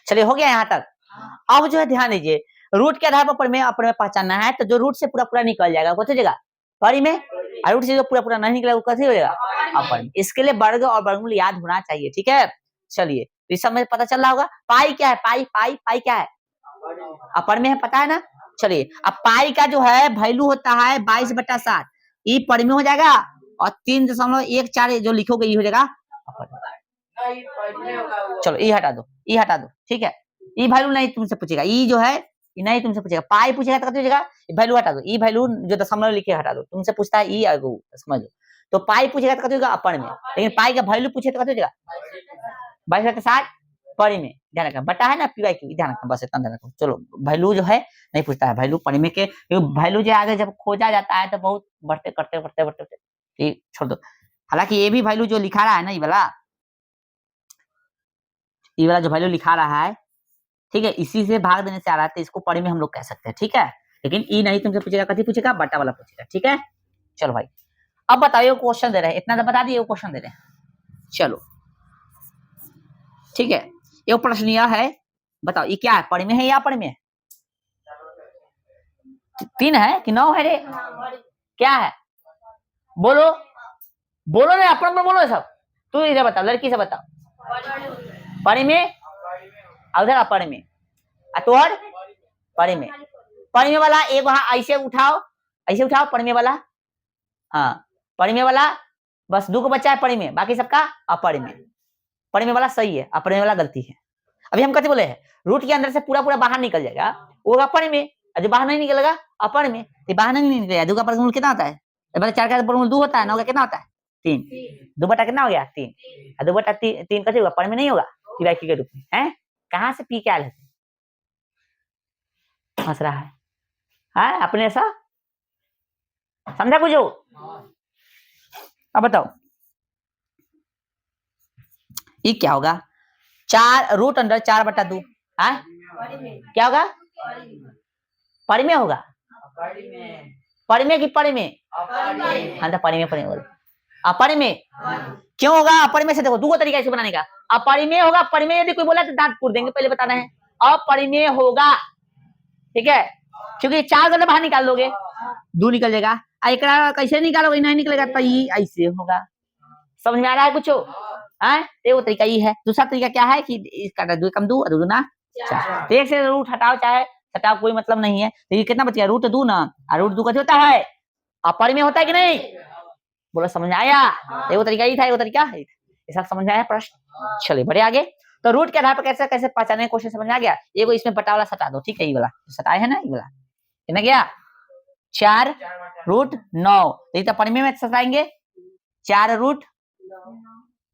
चलिए हो गया यहाँ तक। अब जो है ध्यान दीजिए, रूट के आधार पर में अपने में पहचानना है, तो जो रूट से पूरा पूरा निकल जाएगा कौन सी जगह? परी में। और रूट से जो पूरा पूरा नहीं निकलेगा वो कैसे हो जाएगा? अपर में। इसके लिए वर्ग और वर्गमूल याद होना चाहिए, ठीक है। चलिए तो इस सब में पता चल रहा होगा। पाई क्या है? पाई पाई पाई क्या है? अपर में है, पता है ना। चलिए अब पाई का जो है वैल्यू होता है 22/7, ये पर में हो जाएगा, और 3.14 जो लिखोगे ये हो जाएगा अपर में। चलो ये हटा दो, ये हटा दो, ठीक है। ये वैल्यू नहीं तुमसे पूछेगा, ये जो है ये नहीं तुमसे पूछेगा। पाई पूछेगा तो पूछेगा वैल्यू हटा दो, ये वैल्यू जो दशमलव लिखे हटा दो। तुमसे पूछता है ये आगू, समझो। तो पाई पूछेगा तो कहोगे अपर में, लेकिन पाई का वैल्यू पूछे तो कहोगे 22/7 परी में। ध्यान रखना, बटा है ना पी की, ध्यान रखना, बस इतना ध्यान रखो। चलो वैल्यू जो है नहीं पूछता है, वैल्यू परी में के, वैल्यू जो आगे जब खोजा जाता है तो बहुत बढ़ते करते बढ़ते बढ़ते छोड़ दो। हालांकि ये भी वैल्यू जो लिखा रहा है ना, ये वाला जो वैल्यू लिखा रहा है, ठीक है, इसी से भाग देने से आ रहा है, तो इसको परी में हम लोग कह सकते हैं, ठीक है। लेकिन ई नहीं तुमसे पूछेगा, कथी पूछेगा? बटा वाला पूछेगा, ठीक है। चलो भाई अब बताइए, क्वेश्चन दे रहे हैं, इतना तो बता दिए, क्वेश्चन दे रहे हैं। चलो ठीक है, ये प्रश्न यह है, बताओ ये क्या है? परी में है या परी में है? 3 है कि 9 है रे? क्या है? बोलो बोलो ना, अपन बोलो सब। तू इधर बता, लड़की से बताओ। परी में, उधर अपर में, तोहर परी में। परी में वाला एक वहां ऐसे उठाओ, ऐसे उठाओ परी में वाला। हाँ परी में वाला बस 2 को बच्चा है परी में, बाकी सबका अपर में। परी में वाला सही है, अपर में वाला गलती है। अभी हम कैसे बोले हैं? रूट के अंदर से पूरा पूरा बाहर निकल जाएगा, वो अपर में, जो बाहर नहीं निकलेगा अपर में। तो बाहर नहीं निकलेगा, 2 का वर्गमूल कितना होता है? 4 का वर्गमूल 2 होता है, 9 का कितना होता है? 3। 2 बटा कितना हो गया? 3। 2 बटा 3 कैसे होगा? पर में नहीं होगा, पी के रूप में है। कहां से पी क्या लेते हंस रहा है? हाँ अपने ऐसा समझा कुछ? अब बताओ ये क्या होगा? 4 रूट अंडर 4/2 है, क्या होगा? परी में होगा, परी में कि परी में? हाँ तो परी में, परी में अपरी में क्यों होगा? अपरी में से देखो 2 तरीका इसे बनाने का। अपरी में होगा, परी में यदि कोई बोला तो दांत फूट देंगे, पहले बता रहे हैं। अपरी में होगा, ठीक है, क्योंकि 4 को बाहर निकाल लोगे 2 निकल जाएगा। एक कैसे निकालोगे? नहीं निकलेगा तो ये ऐसे होगा। समझ में आ रहा है कुछ? वो तरीका ये है। दूसरा तरीका क्या है कि इसका 2 कम 2 2 ना 4, तो 1 से रूट हटाओ, चाहे हटाओ, कोई मतलब नहीं है। तो ये कितना बच गया? रूट 2 ना, और रूट 2 कैसे होता है? अपरी में होता है कि नहीं? बोलो समझ में आया? वो तरीका ही था, वो तरीका ऐसा समझ में आया प्रश्न? चलिए बढ़े आगे। तो रूट के आधार पर कैसे कैसे पहचाने, क्वेश्चन समझ में आ गया। ये को इसमें बटा वाला सटा दो, ठीक है, ये वाला सटाए है ना, ये वाला कितना गया? 4 रूट 9, ये तो परिमेय में सटाएंगे। 4 रूट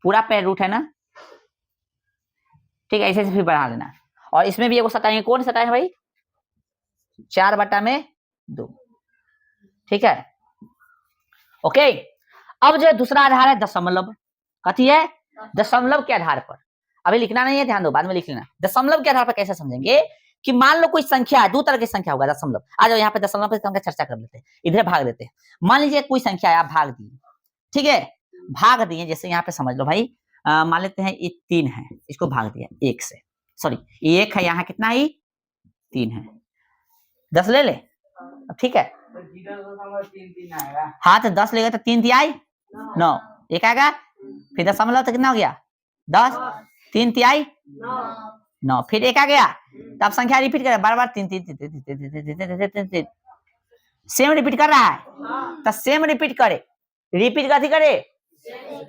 पूरा पे रूट है ना, ठीक है, ऐसे फिर बढ़ा देना। और इसमें भी एगो सटाएंगे, कौन सटाए भाई? 4/2, ठीक है, ओके। अब जो दूसरा आधार है दशमलव, कथी है? दशमलव के आधार पर। अभी लिखना नहीं है, ध्यान दो, बाद में लिख लेना। दशमलव के आधार पर कैसे समझेंगे कि मान लो कोई संख्या है, 2 तरह की संख्या होगा दशमलव। आ जाओ यहाँ पे दशमलव पे चर्चा कर लेते हैं, इधर भाग देते हैं। मान लीजिए कोई संख्या है, आप भाग दिए, ठीक है, भाग दिए, जैसे यहाँ पे समझ लो भाई, मान लेते हैं ये 3 है, इसको भाग दिया 1 से, सॉरी ये 1 है, यहाँ कितना है? 3 है, 10 ले ले, ठीक है। हाँ तो 10 लेगा तो 3 तिहाई 9, 1 आएगा, फिर दशमलव तो कितना हो गया? 10, 3 तिहाई 9, फिर 1 आ गया, तो आप संख्या रिपीट करें बार बार, 3 3 3 3 3 3 3 3 3 3 3, सेम रिपीट कर रहा है तो सेम रिपीट करे, रिपीट कथी करे,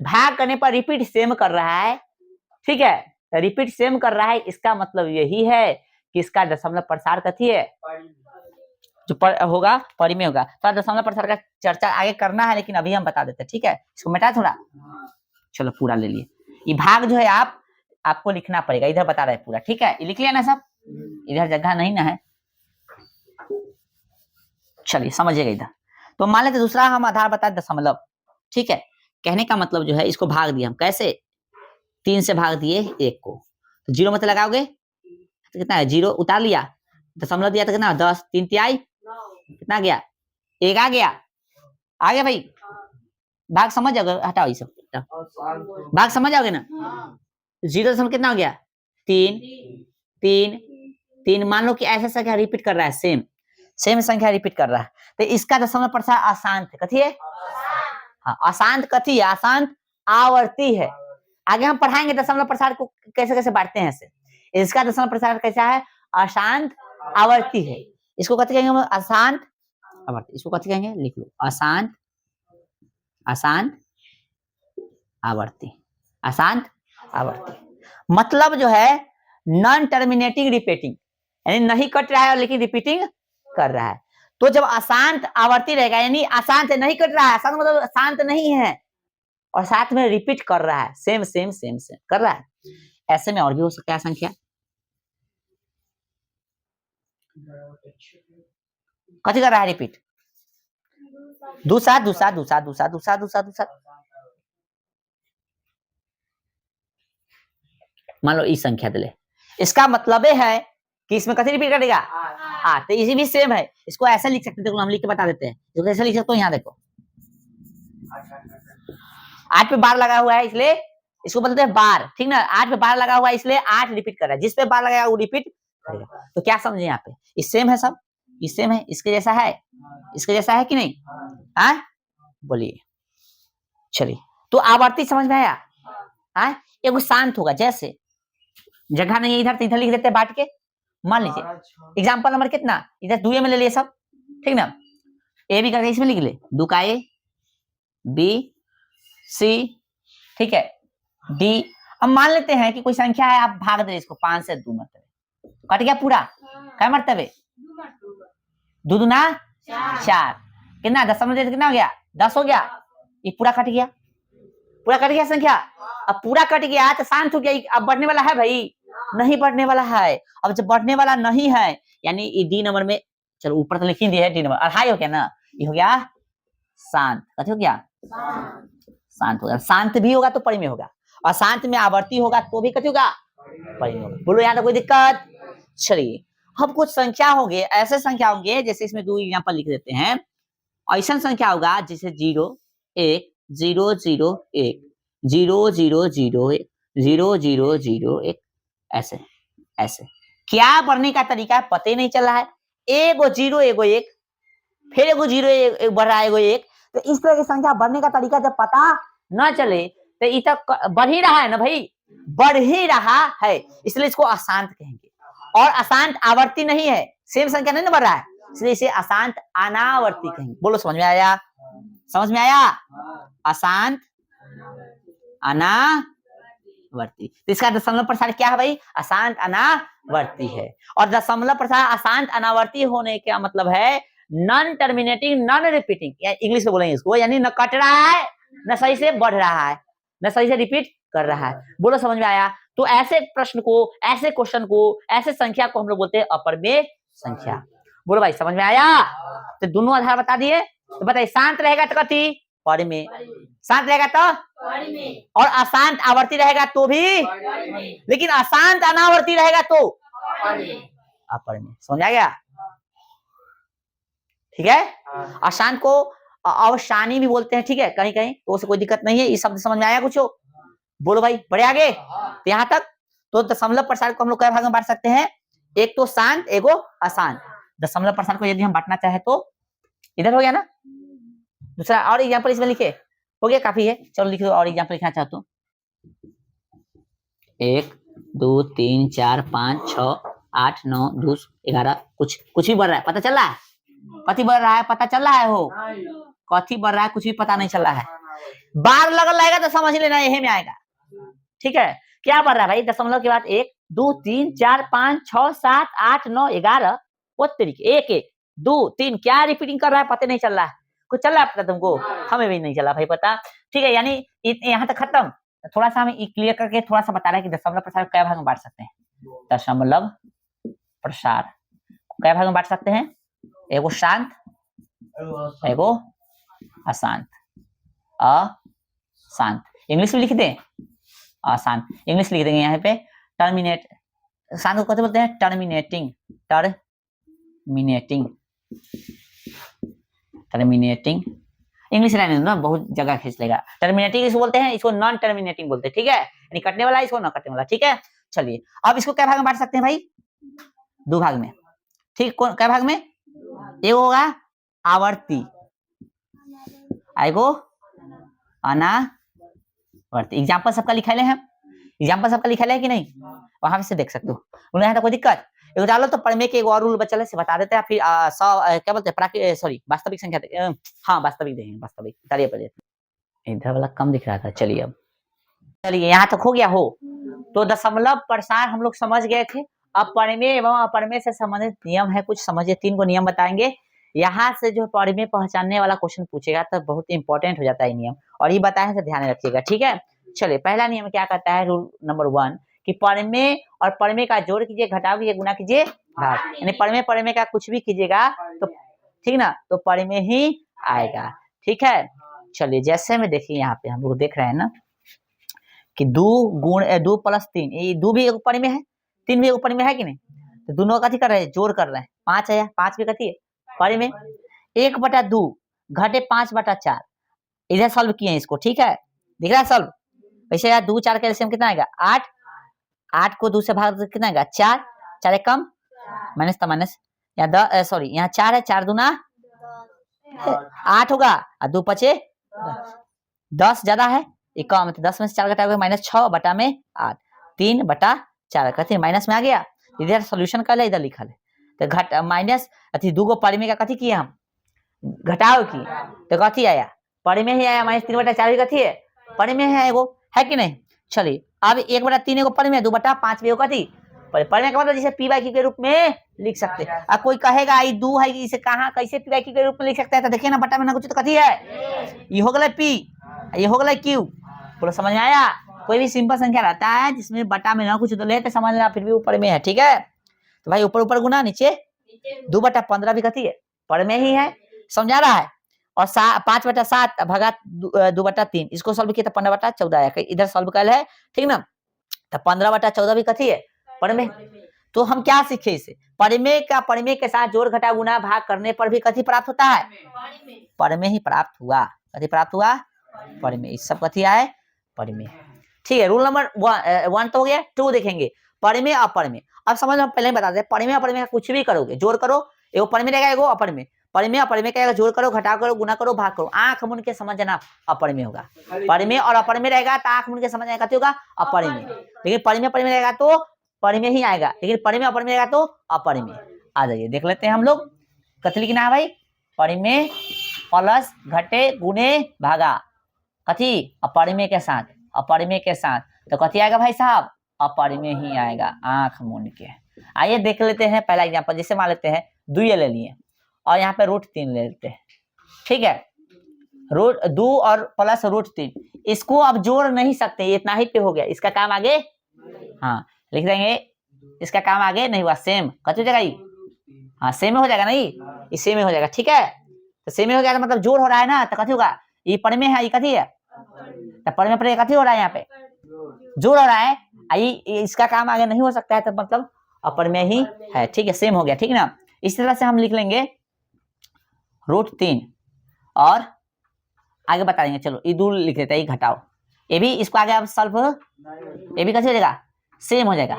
भाग करने पर रिपीट सेम कर रहा है, ठीक है, तो रिपीट सेम कर रहा है, इसका मतलब यही है कि इसका दशमलव प्रसार कथी है, जो होगा परिमेय होगा। तो दशमलव प्रसार का चर्चा आगे करना है, लेकिन अभी हम बता देते हैं, ठीक है, इसको मिटा थोड़ा, चलो पूरा ले लिए। ये भाग जो है आपको लिखना पड़ेगा, इधर बता रहे पूरा, ठीक है, लिख लिया ना सब, इधर जगह नहीं ना है, चलिए समझिएगा इधर। तो मान लेते दूसरा हम आधार बताए दशमलव, ठीक है, कहने का मतलब जो है इसको भाग दिया हम कैसे, 3 से भाग दिए 1 को, तो 0 मत लगाओगे तो कितना है, 0 उतार लिया, दशमलव दिया तो कितना 10, 3 तिहाई कितना गया, 1 आ गया, आ गया भाई, भाग समझ जाओगे, हटाओ ये सब, भाग समझ जाओगे ना, 0 दशमलव कितना हो गया 3, 3 3, मान लो कि ऐसा संख्या रिपीट कर रहा है, सेम संख्या रिपीट कर रहा है, तो इसका दशमलव प्रसार अशांत कथी है, हाँ अशांत कथी है, अशांत आवर्ती है। आगे हम पढ़ाएंगे दशमलव प्रसार को कैसे कैसे बांटते हैं, इसका दशमलव प्रसार कैसा है, अशांत आवर्ती है, इसको कथी कहेंगे हम, अशांत आवर्ती, इसको कथी कहेंगे, लिख लो, अशांत आवर्ती, अशांत आवर्ती मतलब जो है नॉन टर्मिनेटिंग रिपीटिंग, यानी नहीं कट रहा है लेकिन रिपीटिंग कर रहा है। तो जब अशांत आवर्ती रहेगा, यानी अशांत नहीं कट रहा है, अशांत मतलब शांत नहीं है और साथ में रिपीट कर रहा है, सेम सेम सेम सेम कर रहा है, ऐसे में और भी हो सकता है संख्या, कथी कर रहा है, रिपीट, दूसरा दूसरा दूसरा दूसरा दूसरा दूसरा दूसरा, मान लो इस संख्या दिले, इसका मतलब है कि इसमें कथी रिपीट करेगा, 8, तो इसी भी सेम है, इसको ऐसे लिख सकते हैं, देखो हम लिख के बता देते हैं, जो कैसे लिख सकते हो, यहाँ देखो 8 पे बार लगा हुआ है इसलिए इसको बोलते हैं बार, ठीक ना, 8 पे बार लगा हुआ है इसलिए 8 रिपीट कर रहा है, जिस पे बार लगाया वो रिपीट करेगा। तो क्या समझे यहाँ पे, ये सेम है, सब ये सेम है, इसके जैसा है, इसके जैसा है कि नहीं, हाँ बोलिए, चलिए, तो आवर्ती समझ में आया, हाँ एगो शांत होगा, जैसे जगह नहीं है इधर तो इधर लिख देते हैं बांट के, मान लीजिए एग्जाम्पल नंबर कितना, इधर 2 में ले लिए सब, ठीक ना, ए बी करके इसमें लिख ले, 2 का ए, बी सी, ठीक है, डी। अब मान लेते हैं कि कोई संख्या है, आप भाग दे इसको 5 से 2 मरतबे, कट गया पूरा, क्या मरतबे, 2 दूना 4, कितना दशमलव कितना हो गया, 10 हो गया, ये पूरा कट गया, पूरा कट गया संख्या, अब पूरा कट गया तो शांत हो गया, अब बढ़ने वाला है भाई, नहीं बढ़ने वाला है, अब जब बढ़ने वाला नहीं है यानी ये डी नंबर में, चलो ऊपर तो लिख ही दिया है डी नंबर, अढ़ाई हो गया ना, ये हो गया शांत, कथी हो गया, शांत होगा, शांत भी होगा तो परिमेय होगा, और शांत में आवर्ती होगा तो भी कथी होगा, परिमेय होगा, बोलो यहाँ तो कोई दिक्कत। चलिए अब कुछ संख्या होंगे, ऐसे संख्या होंगे, जैसे इसमें 2 एग्जांपल लिख देते हैं, ऐसा संख्या होगा जैसे 0 1 0 0 1 0 0 0 1 0 0 0 1, ऐसे ऐसे क्या बढ़ने का तरीका है पता ही नहीं चल रहा है, एगो 0 एगो 1, फिर एगो 0 एक बढ़ रहा है एगो 1, तो इस तरह की संख्या बढ़ने का तरीका जब पता न चले तो ये तक बढ़ ही रहा है ना भाई, बढ़ ही रहा है, इसलिए इसको अशांत कहेंगे, और अशांत आवर्ती नहीं है, सेम संख्या नहीं ना बढ़ रहा है, इसलिए इसे अशांत अनावर्ती कहेंगे। बोलो समझ में आया, समझ में आया, अशांत अनावर्ती, तो इसका दशमलव प्रसार क्या है भाई, अशांत अनावर्ती है, और दशमलव प्रसार अशांत अनावर्ती होने का मतलब है non terminating non repeating, English में बोलेंगे इसको, यानी न कट रहा है न सही से बढ़ रहा है न सही से रिपीट कर रहा है। बोलो समझ में आया। तो ऐसे प्रश्न को, ऐसे क्वेश्चन को, ऐसे संख्या को हम लोग बोलते हैं अपरिमेय संख्या। बोलो भाई समझ में आया। तो दोनों आधार बता दिए, तो बताइए शांत रहेगा तो कथी, परिमेय, शांत रहेगा तो परिमेय, और अशांत आवर्ती रहेगा तो भी, लेकिन अशांत अनावर्ती रहेगा तो अपरिमेय। समझ आ गया, ठीक है। अशांत को अवसानी भी बोलते हैं, ठीक है, कहीं कहीं, तो उससे कोई दिक्कत नहीं है। ये शब्द समझ में आया कुछ हो, बोलो भाई बढ़े आगे। तो यहाँ तक तो दशमलव प्रसार को हम लोग कई भाग में बांट सकते हैं, एक तो शांत एगो अशांत। दशमलव प्रसार को यदि हम बांटना चाहे तो इधर हो गया ना। दूसरा और एग्जांपल इसमें लिखे, हो गया काफी है, चलो लिख दो और एग्जांपल लिखना चाहते हो। 1 2 3 4 5 6 8 9 10 11, कुछ भी बढ़ रहा है, पता चल रहा है, कथी बढ़ रहा है पता चल रहा है हो, कथी बढ़ रहा है कुछ भी पता नहीं चल रहा है। बार लगल रहेगा तो समझ लेना यही में आएगा, ठीक है। क्या बढ़ रहा है भाई, दशमलव के बाद 1 2 3 4 5 6 7 8 9 11 वो तरीके 1 1 2 3 क्या रिपीटिंग कर रहा है पता नहीं चल रहा है, कुछ चल रहा है पता तुमको, हमें भी नहीं चला भाई पता, ठीक है। यानी यहाँ तक खत्म। थोड़ा सा हम क्लियर करके थोड़ा सा बता रहे हैं कि दशमलव प्रसार को क्या भाग में बांट सकते हैं। दशमलव प्रसार क्या भाग में बांट सकते हैं, एगो शांत एगो अशांत, अशांत इंग्लिश में लिख दें अशांत, इंग्लिश लिख देंगे यहाँ पे टर्मिनेट, शांत को कैसे बोलते हैं टर्मिनेटिंग, टर्मिनेटिंग, टर्मिनेटिंग इंग्लिश रहने दो ना बहुत जगह खींच लेगा। टर्मिनेटिंग इसको बोलते हैं, इसको नॉन टर्मिनेटिंग बोलते हैं, ठीक है, यानी कटने वाला इसको ना कटने वाला, ठीक है। चलिए अब इसको क्या भाग में बांट सकते हैं भाई, 2 भाग में, ठीक। कौन क्या भाग में, एक होगा आवर्ती एगो अनावर्ती। एग्जाम्पल सबका लिखा ले हैं, एग्जाम्पल सबका लिखा है कि नहीं, वहां से देख सकते हो, उन्हें तो कोई दिक्कत एगो डालो तो पढ़ने के एक और रूल बचल है से बता देते हैं, फिर क्या बोलते हैं सॉरी वास्तविक संख्या, हाँ वास्तविक देंगे, वास्तविक बताइए पहले, इधर वाला कम दिख रहा था। चलिए अब चलिए यहाँ तक हो गया हो, तो दशमलव प्रसार हम लोग समझ गए थे। अब परिमेय एवं अपरिमेय से संबंधित नियम है कुछ, समझिए 3 को नियम बताएंगे। यहाँ से जो परिमेय पहचानने वाला क्वेश्चन पूछेगा तो बहुत इंपॉर्टेंट हो जाता है नियम, और ये बताए तो ध्यान रखिएगा, ठीक है। चलिए पहला नियम क्या कहता है, रूल नंबर 1 कि परिमेय और परिमेय का जोड़ कीजिए, घटाव कीजिए, गुना कीजिए, भाग, यानी परिमेय परिमेय का कुछ भी कीजिएगा तो ठीक ना, तो परिमेय ही आएगा, ठीक है। चलिए जैसे में देखिए यहाँ पे हम लोग देख रहे हैं ना कि 2 + 3, ये 2 भी एक परिमेय है, 3 भी एक परिमेय है कि नहीं, तो दोनों का कर रहे हैं, जोड़ कर रहे हैं, 5 है, 5 भी कथी है परिमेय, 1/2 घटे 5/4, इधर सॉल्व किए हैं इसको, ठीक है, दिख रहा है सॉल्व। वैसे यार 2 4 का एलसीएम कितना आएगा 8, 8 को 2 से भाग कितना आएगा 4, 4 एक कम माइनस तो माइनस, यहाँ सॉरी यहाँ 4 है, 4 दूना 8 होगा और 2 पचे 10 ज्यादा है, ये कम, तो 10 में से 4 घटा -6/8, 3/4 कहते हैं माइनस में आ गया, इधर सोल्यूशन कर ले, इधर लिखा ले, तो घट माइनस अथी 2 को परिमेय का कथी किए हम घटाओ की, तो कथी आया परिमेय ही आया, -3/4 कथी है परिमेय है एगो, है कि नहीं। चलिए अब 1/3 एगो परिमेय, 2/5 भी एगो कथी परिमेय का मतलब जैसे p/q के रूप में लिख सकते हैं। अब कोई कहेगा ये 2 है इसे कहाँ कैसे p/q के रूप में लिख सकते हैं, तो देखिए ना बटा में ना कुछ तो कथी है, ये हो गया p, ये हो गया q, पूरा समझ में आया। कोई भी सिंपल संख्या रहता है जिसमें बटा में ना कुछ तो ले तो समझ लेना फिर भी ऊपर में है, ठीक है। तो भाई ऊपर ऊपर गुना नीचे 2/15 भी कथी है परिमेय ही है, समझा रहा है। और 5/7 भागा 2/3 इसको सॉल्व किया तो 15/14 आया, इधर सॉल्व कर है, ठीक ना, तो 15/14 भी कथी है परिमेय। तो हम क्या सीखे इसे, परिमेय का परिमेय के साथ जोड़ घटा गुना भाग करने पर भी कथी प्राप्त होता है परिमेय ही प्राप्त हुआ, कथी प्राप्त हुआ परिमेय, इस सब कथी आए परिमेय, ठीक है। रूल नंबर 1 तो हो गया। 2 देखेंगे परिमेय अपरिमेय। अब समझ में पहले बता दे, परिमेय अपरिमेय का कुछ भी करोगे, जोड़ करो एगो परिमेय रहेगा एगो अपरिमेय, परिमेय अपरिमेय का जोड़ करो घटाव करो गुना करो भाग करो, आंख मुन के समझना अपरिमेय होगा, परिमेय और अपरिमेय रहेगा तो आंख मुन के समझना कथी होगा अपरिमेय, लेकिन परिमेय अपरिमेय रहेगा तो परिमेय ही आएगा, लेकिन परिमेय अपरिमेय रहेगा तो अपरिमेय। आ जाइए देख लेते हैं हम लोग, कथी लिखना है भाई परिमेय प्लस घटे गुने भागा कथी अपरिमेय के साथ, अपरिमेय के साथ, तो कथी आएगा भाई साहब अपरिमेय ही आएगा आंख मूंद के। आइए देख लेते हैं पहला एग्जांपल, जैसे मान लेते हैं 2 ले लिए और यहाँ पे √3 ले लेते हैं, ठीक है, 2 और प्लस √3, इसको अब जोड़ नहीं सकते, ये इतना ही पे हो गया, इसका काम आगे हाँ लिख देंगे, इसका काम आगे नहीं हुआ, सेम कथी हो जाएगा ये हाँ सेम हो जाएगा, नहीं ये सेम हो जाएगा, ठीक है। तो सेम हो जाएगा मतलब जोड़ हो रहा है ना, तो कथी होगा ये परिमेय है, ये कथी है तो परिमेय पर कथी हो रहा है यहाँ पे जोड़ हो रहा है, इसका काम आगे नहीं हो सकता है, तो मतलब अपरिमेय ही है, ठीक है, सेम हो गया, ठीक ना। इस तरह से हम लिख लेंगे √3 और आगे बता देंगे, चलो ये 2 लिख लेते हैं, ये घटाओ, ये भी इसको आगे अब सॉल्व ये भी कैसे हो जाएगा सेम हो जाएगा,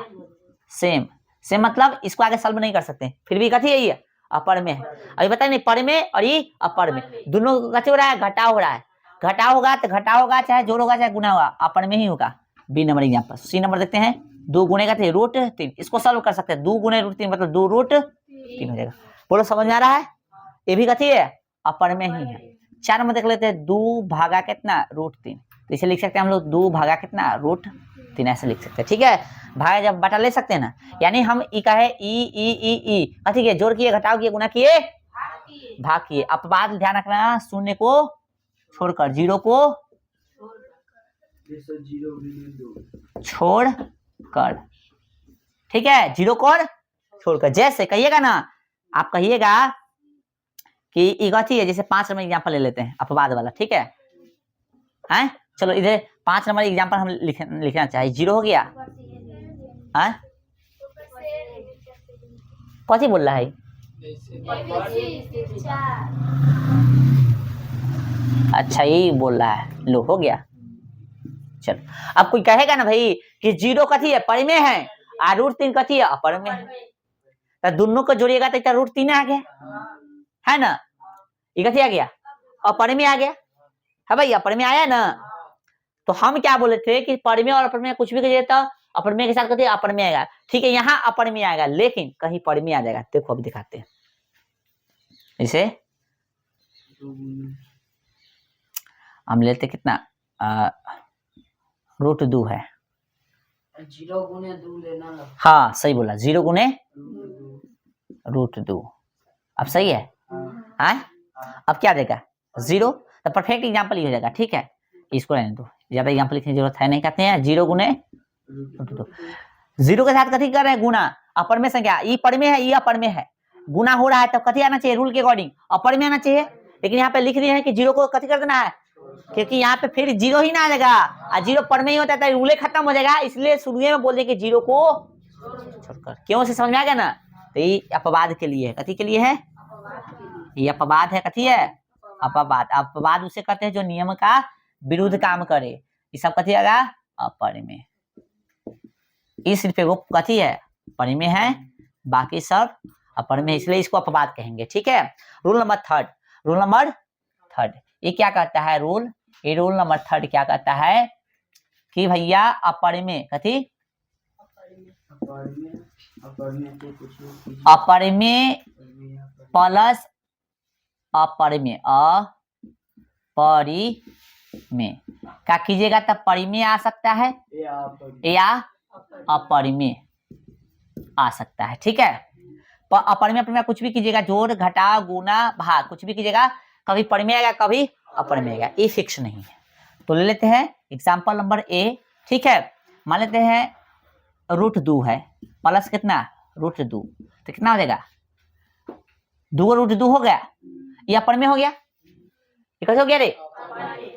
सेम सेम मतलब इसको आगे सॉल्व नहीं कर सकते, फिर भी कथी है ये अपरिमेय है। अभी बताइए नहीं परिमेय और ये अपरिमेय दोनों कथी हो रहा है घटाव हो रहा है, घटाव होगा तो घटाव होगा चाहे जोड़ होगा चाहे गुना होगा अपरिमेय ही होगा। B number example, C number देखते हैं 2 गुने का √3, इसको सॉल्व कर सकते हैं, 2 गुने √3 मतलब 2 √3 हो जाएगा, बोलो समझ में आ रहा है, ये भी कथी है, अपर में ही है। 4 नंबर देख लेते हैं, 2 भागा कितना, √3। तो इसे लिख सकते हैं हम लोग 2 भागा कितना, √3 ऐसे लिख सकते हैं। ठीक है, भागा जब बटा ले सकते हैं ना, यानी हम ई का है ई कथी के, जोड़ किए, घटाव किए, गुना किए, भाग किए। अपवाद ध्यान रखना, शून्य को छोड़कर, 0 को छोड़कर, ठीक है, 0 को छोड़कर। जैसे कहिएगा ना, आप कहिएगा कि ई कथी है, जैसे 5 नंबर एग्जांपल ले लेते हैं अपवाद वाला, ठीक है, हैं? चलो इधर 5 नंबर एग्जांपल हम लिखना चाहिए। 0 हो गया, हैं? कथी बोल रहा है, अच्छा यही बोल रहा है, लो हो गया। चलो अब कोई कहेगा ना भाई कि 0 कथी है, परिमेय है, और √3 कथी है, अपर में है, तो दोनों को जोड़िएगा तो √3 आ गया, है ना, ये कथी आ गया, अपर में आ गया, है भाई, अपर में आया ना। तो हम क्या बोले थे कि परिमेय और अपर में कुछ भी कहिए तो अपर में के साथ कथी, अपर में आएगा, ठीक है, यहाँ अपर में आएगा, लेकिन कहीं परिमेय आ जाएगा। देखो अब दिखाते हैं, इसे हम लेते कितना, √2 है, 0 गुने 2 लेना, हाँ सही बोला, 0 गुने √2, अब सही है, हाँ अब क्या देगा, 0, तो परफेक्ट एग्जांपल ही हो जाएगा। ठीक है, इसको रहने दो, ज्यादा एग्जांपल लिखने की जरूरत है नहीं। कहते हैं 0 गुने √2, 0 के साथ कथी कर रहे हैं, गुना, अपर में संख्या, ई पर में है, ई अपर में है, गुना हो रहा है, तब कथी आना चाहिए, रूल के अकॉर्डिंग अपर में आना चाहिए, लेकिन यहाँ पे लिख दिए हैं कि 0 को कथी कर देना है, क्योंकि यहाँ पे फिर 0 ही ना आ जाएगा, और 0 पर में ही होता है, रूले खत्म हो जाएगा, इसलिए शुरू में बोल दें कि 0 को छोड़कर। क्यों से समझ में आ गया ना, तो ये अपवाद के लिए है, कथी के लिए है, ये अपवाद है, कथी है, अपवाद। अपवाद उसे कहते हैं जो नियम का विरुद्ध काम करे, ये सब कथी आएगा, अपर में। ये सिर्फ एगो कथी है, परिमेय है, बाकी सब अपर में, इसलिए इसको अपवाद कहेंगे। ठीक है, रूल नंबर 3, रूल नंबर 3 ये क्या कहता है, ये रूल नंबर 3 क्या कहता है कि भैया अपर में कथी, अपर में प्लस अपर में, अपरिमेय क्या कीजिएगा, तब परिमेय आ सकता है या अपरिमेय आ सकता है। ठीक है, अपर में अपरिमेय कुछ भी कीजिएगा, जोड़ घटाव गुना भाग कुछ भी कीजिएगा, कभी परिमेय आएगा, कभी अपरिमेय आएगा, ये फिक्स नहीं है। तो ले लेते हैं एग्जांपल नंबर ए। ठीक है, मान लेते हैं √2 है, प्लस कितना, √2, तो कितना हो जाएगा, 2 √2 हो गया, ये अपरिमेय हो गया, ये कैसे हो गया रे,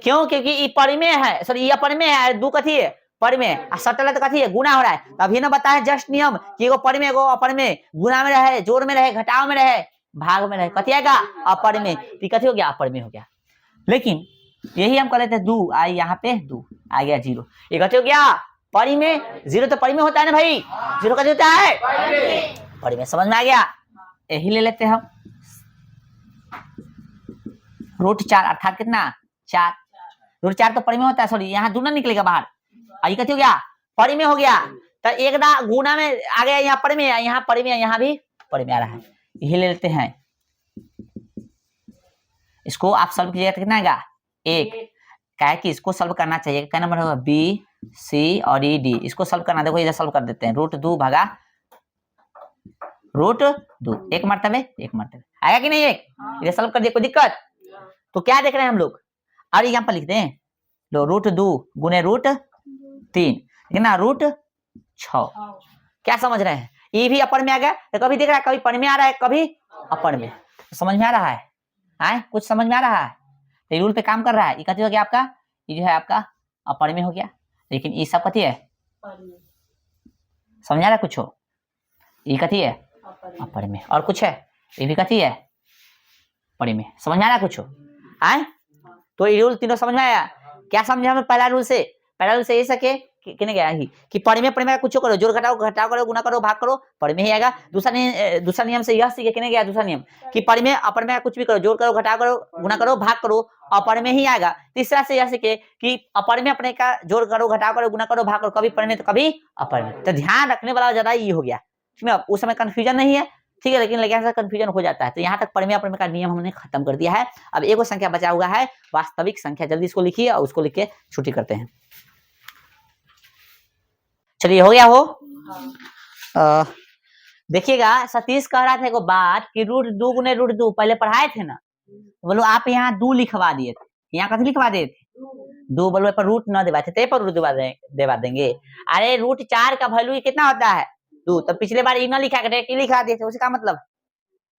क्यों, क्योंकि ये परिमेय है, सॉरी ये अपरिमेय है, 2 कथी है, परिमेय, सटल है तो कथी है, गुना हो रहा है। अभी ना बताया जस्ट नियम कि एगो परिमेय एगो अपरिमेय, गुना में रहे, जोड़ में रहे, घटाव में रहे, भाग में रहे, कथी आएगा, अपरिमेय, तो कथी हो गया, अपरिमेय हो गया। लेकिन यही हम कर लेते हैं 2 आई, यहाँ पे 2 आ गया 0, ये कथी हो गया, परिमेय। 0 तो परिमेय होता है ना भाई, 0 कथी होता है, परिमेय, समझ में आ गया। यही ले लेते हैं हम √4 अर्थात कितना, 4, √4 तो परिमेय होता है, सॉरी यहाँ दूना निकलेगा बाहर, ये कथी हो गया, परिमेय हो गया। तो एक ना गुना में आ गया, यहाँ परिमेय, यहाँ परिमेय, यहाँ भी परिमेय आ रहा है। यही ले लेते हैं, इसको आप सॉल्व कीजिएगा तो कितना आएगा, 1, क्या है कि इसको सॉल्व करना चाहिए, क्या नंबर होगा, बी सी और ई डी, इसको सॉल्व करना, देखो इधर सॉल्व कर देते हैं, √2 भागा √2, एक मरतबे आएगा कि नहीं, एक, इधर सॉल्व कर दिया, कोई दिक्कत। तो क्या देख रहे हैं हम लोग, और एग्जांपल लिखते हैं, लो √2 गुने √3 कितना, √6, क्या समझ रहे हैं, ये भी अपर में आ गया, तो कभी देख रहा है, कभी पर में आ रहा है, कभी अपर में, समझ में आ रहा है, कुछ समझ में आ रहा है, तो रूल पे काम कर रहा है। ये कथी हो गया आपका, ये जो है आपका अपर में हो गया, लेकिन ये सब कथी है, समझ आ रहा है कुछ हो, ये कथी है, अपर में, और कुछ है, ये भी कथी है, परिमेय, समझ में आ रहा है कुछ हो, तो ये रूल तीनों समझ में आया। क्या समझे हमें पहला रूल से, ये सके किने गया ही कि परिमेय कुछ करो, जोड़ घटाओ करो, गुना करो, भाग करो, परिमेय ही आएगा। दूसरा नियम से यह सीखे किने गया, दूसरा नियम कि परिमेय अपरिमेय कुछ भी करो, जोड़ करो, घटाओ करो, गुना करो, भाग करो, अपरिमेय ही आएगा। तीसरा से यह सीखे कि अपरिमेय अपने का जोड़ करो, घटाओ करो, गुना करो, भाग करो, कभी परिमेय तो कभी अपरिमेय। तो ध्यान रखने वाला ज्यादा ये हो गया, ठीक है, उस समय कंफ्यूजन नहीं है, ठीक है, लेकिन ऐसा कंफ्यूजन हो जाता है। तो यहाँ तक परिमेय अपरिमेय का नियम हमने खत्म कर दिया है। अब एक और संख्या बचा हुआ है वास्तविक संख्या, जल्दी इसको लिखिए और उसको लिख के छुट्टी करते हैं। चलिए हो गया हो। देखिएगा सतीश कह रहा था एक बात कि रूट 2 गुने रूट 2 पहले पढ़ाए थे ना, बोलो आप यहाँ 2 लिखवा दिए थे, यहाँ कथी लिखवा दिए थे 2, बोलो पर रूट न देवा थे पर रूट देवा देंगे। अरे रूट 4 का वैल्यू कितना होता है 2, तो पिछले बार ई न लिखा के लिखा दिए थे, उसका मतलब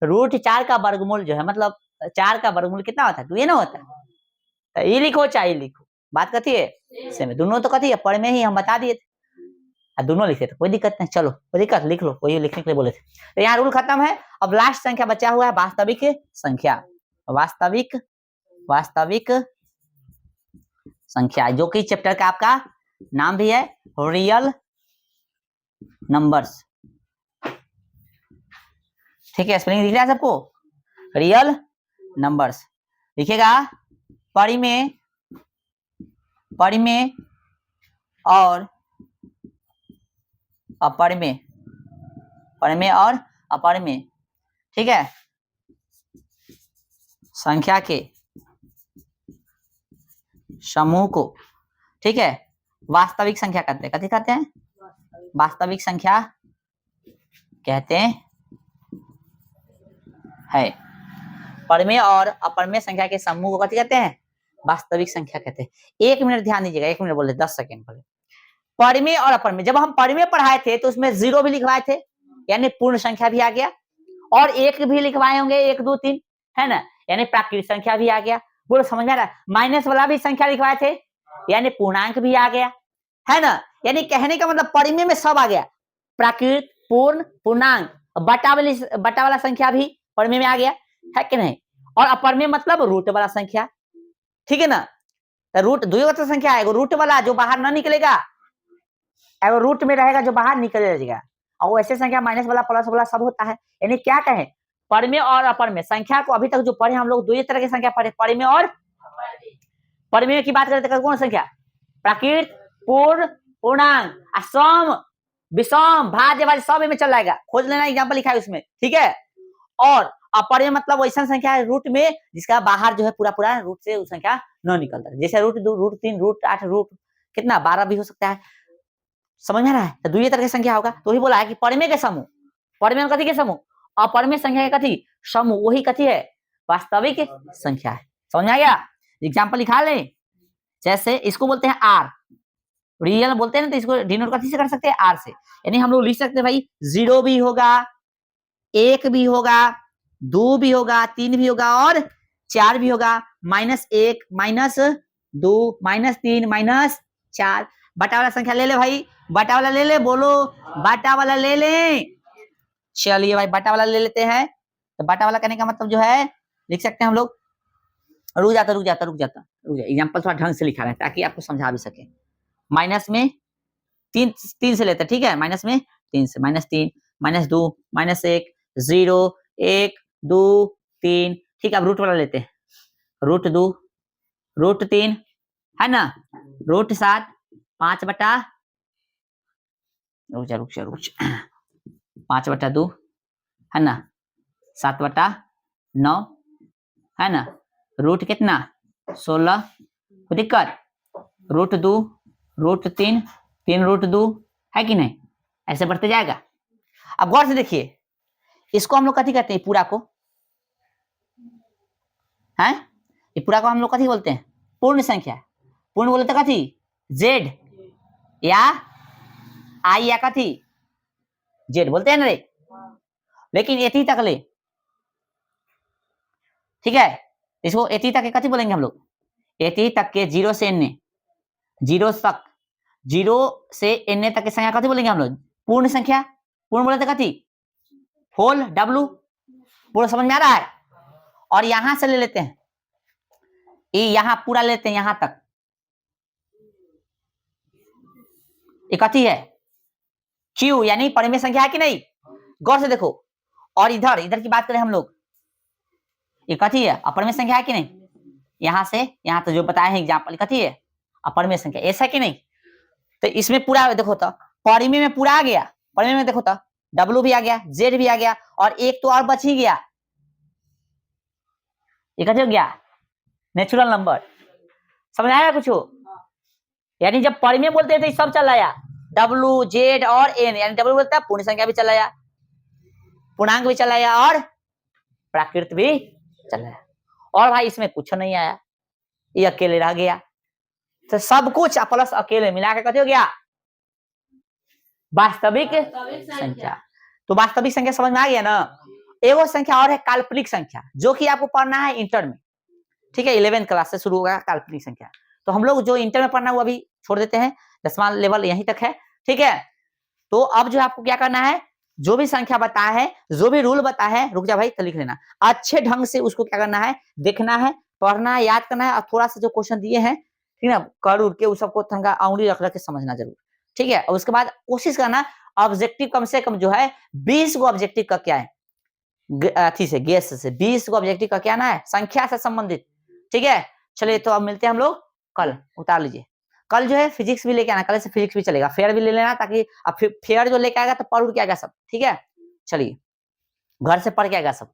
रूट 4 का वर्गमूल जो है मतलब 4 का वर्गमूल कितना होता है 2 ये ना होता है, तो ये लिखो चाहे लिखो, बात कथी है सेम है, दोनों तो कथी है पढ़ में ही हम बता दिए थे, दोनों लिखे थे, कोई दिक्कत नहीं, चलो कोई दिक्कत लिख लो, वही लिखने के लिए बोले थे। तो यहाँ रूल खत्म है। अब लास्ट संख्या बचा हुआ है वास्तविक संख्या, वास्तविक संख्या जो कि चैप्टर का आपका नाम भी है रियल नंबर्स। ठीक है, स्पेलिंग दिख रहा है सबको, रियल नंबर्स लिखिएगा, परिमेय और अपरिमेय, परिमेय और अपरिमेय, ठीक है, संख्या के समूह को, ठीक है, वास्तविक संख्या कहते हैं, कथी कहते हैं वास्तविक संख्या कहते हैं। परिमेय और अपरिमेय संख्या के समूह को कथी कहते हैं वास्तविक संख्या कहते हैं। 1 मिनट ध्यान दीजिएगा, 1 मिनट बोले 10 सेकेंड बोले। परिमेय और अपरिमेय, जब हम परिमेय पढ़ाए थे तो उसमें 0 भी लिखवाए थे, यानी पूर्ण संख्या भी आ गया, और 1 भी लिखवाए होंगे 1 2 3, है ना, यानी प्राकृतिक संख्या भी आ गया। बोलो समझ में आ रहा है, माइनस वाला भी संख्या लिखवाए थे, यानी पूर्णांक भी आ गया, है ना, यानी कहने का मतलब परिमेय में सब आ गया, प्राकृत, पूर्ण, पूर्णांक, बटा वाला संख्या भी परिमेय में आ गया, है कि नहीं। और अपरिमेय मतलब रूट वाला संख्या, ठीक है ना, तो रूट द्विघात संख्या है, रूट वाला जो बाहर ना निकलेगा, एगो रूट में रहेगा जो बाहर निकल जाएगा, और वैसे संख्या माइनस वाला प्लस वाला सब होता है। यानी क्या कहें, परिमेय और अपरिमेय संख्या को अभी तक जो पढ़े हम लोग 2 तरह की संख्या पढ़े, परिमेय और परिमेय की बात करते कौन संख्या, प्राकृत, पूर्ण, पूर्णांक, सम, विषम, भाज्य वाले सब में चल जाएगा, खोज लेना, एग्जाम्पल लिखा है उसमें, ठीक है। और अपरिमेय मतलब वैसा संख्या है रूट में जिसका बाहर जो है पूरा रूट से वो संख्या न निकलता है, जैसे रूट 2, रूट 3, रूट 8, रूट कितना 12 भी हो सकता है, समझ में आ रहा है। तो 2 तरह की संख्या होगा, तो वही बोला है कि परिमेय के समूह, परिमेय कथी के समूह, अपरिमेय संख्या के कथी समूह, वही कथी है वास्तविक संख्या है। समझ में आ गया, एग्जाम्पल लिखा ले, जैसे इसको बोलते हैं आर, रियल बोलते हैं ना, तो इसको डिनोट कथी से कर सकते हैं आर से, यानी हम लोग लिख सकते हैं भाई 0 भी होगा, 1 भी होगा, 2 भी होगा, 3 भी होगा और 4 भी होगा, -1, -2, -3, -4, बटा वाला संख्या ले ले भाई, बटा वाला ले ले, बोलो बटा वाला ले ले, चलिए भाई बटा वाला ले लेते हैं। तो बटा वाला करने का मतलब जो है लिख सकते हैं हम लोग, रुक जाता, एग्जाम्पल थोड़ा ढंग से लिखा रहे हैं ताकि आपको समझा भी सके। माइनस में 3 से लेते हैं, ठीक है, माइनस में 3 से, -3, -2, -1, 0, 1, 2, 3, ठीक है। अब रूट वाला लेते हैं, रूट 2, रूट 3, है ना, रूट 7, 5 बटा, रुक जा 5 बटा 2, है ना, 7 बटा 9, है ना, रूट कितना 16, कोई दिक्कत, रूट 2, रूट 3, 3 रूट 2, है कि नहीं, ऐसे बढ़ते जाएगा। अब गौर से देखिए, इसको हम लोग कथी कहते हैं, पूरा को है, ये पूरा को हम लोग कथी बोलते हैं, पूर्ण संख्या, पूर्ण बोलते कथी, जेड या आई या कथी जेड बोलते हैं ना रे, लेकिन एटी तक ले, ठीक है, इसको एटी तक के कथी बोलेंगे हम लोग, एटी तक के 0 से n, 0 तक, 0 से n तक की संख्या कथी बोलेंगे हम लोग, पूर्ण संख्या, पूर्ण बोलते कथी, होल w, पूरा समझ में आ रहा है। और यहां से ले लेते हैं, ये यहां पूरा लेते हैं, यहां तक ये कथी है, q, यानी परिमेय संख्या है कि नहीं, गौर से देखो। और इधर की बात करें हम लोग, ये कथी है, अपरिमेय संख्या है कि नहीं, यहां से यहां तो जो बताए हैं एग्जाम्पल कथी है, अपरिमेय संख्या, ऐसा कि नहीं। तो इसमें पूरा देखो तो परिमेय में पूरा आ गया, परिमेय में देखो तो W भी आ गया, Z भी आ गया, और एक तो और बच ही गया, ये कैसे हो गया, नेचुरल नंबर। समझ आया कुछ? यानी जब परिमेय बोलते थे सब चल आया, W, Z और N, यानी W बोलता है पूर्ण संख्या भी चल आया, पूर्णांक भी चल आया, और प्राकृत भी चल आया, और भाई इसमें कुछ नहीं आया, ये अकेले रह गया। तो सब कुछ प्लस अकेले मिला के कैसे हो गया, वास्तविक संख्या। तो वास्तविक संख्या समझ में आ गया ना। एगो संख्या और है काल्पनिक संख्या, जो कि आपको पढ़ना है इंटर में, ठीक है, 11th क्लास से शुरू होगा काल्पनिक संख्या। तो हम लोग जो इंटर में पढ़ना है वो अभी छोड़ देते हैं, 10वां लेवल यहीं तक है, ठीक है। तो अब जो आपको क्या करना है, जो भी संख्या बताया है, जो भी रूल बताया है, रुक जा भाई तो लिख लेना, अच्छे ढंग से उसको क्या करना है, देखना है, पढ़ना है, याद करना है, और थोड़ा सा जो क्वेश्चन दिए हैं, ठीक है ना, कर उड़ के उस सबको थोड़ा आंगुली रख के समझना जरूर, ठीक है। और उसके बाद कोशिश करना ऑब्जेक्टिव कम से कम जो है 20 को ऑब्जेक्टिव का क्या है, अथी से गेस से 20 को ऑब्जेक्टिव का क्या ना है, संख्या से संबंधित, ठीक है। चलिए तो अब मिलते हैं हम लोग कल, उतार लीजिए। कल जो है फिजिक्स भी लेके आना, कल से फिजिक्स भी चलेगा, फेयर भी ले लेना, ताकि अब फेयर जो लेके आएगा तो पढ़ उड़ के आएगा सब, ठीक है। चलिए घर से पढ़ के आएगा सब।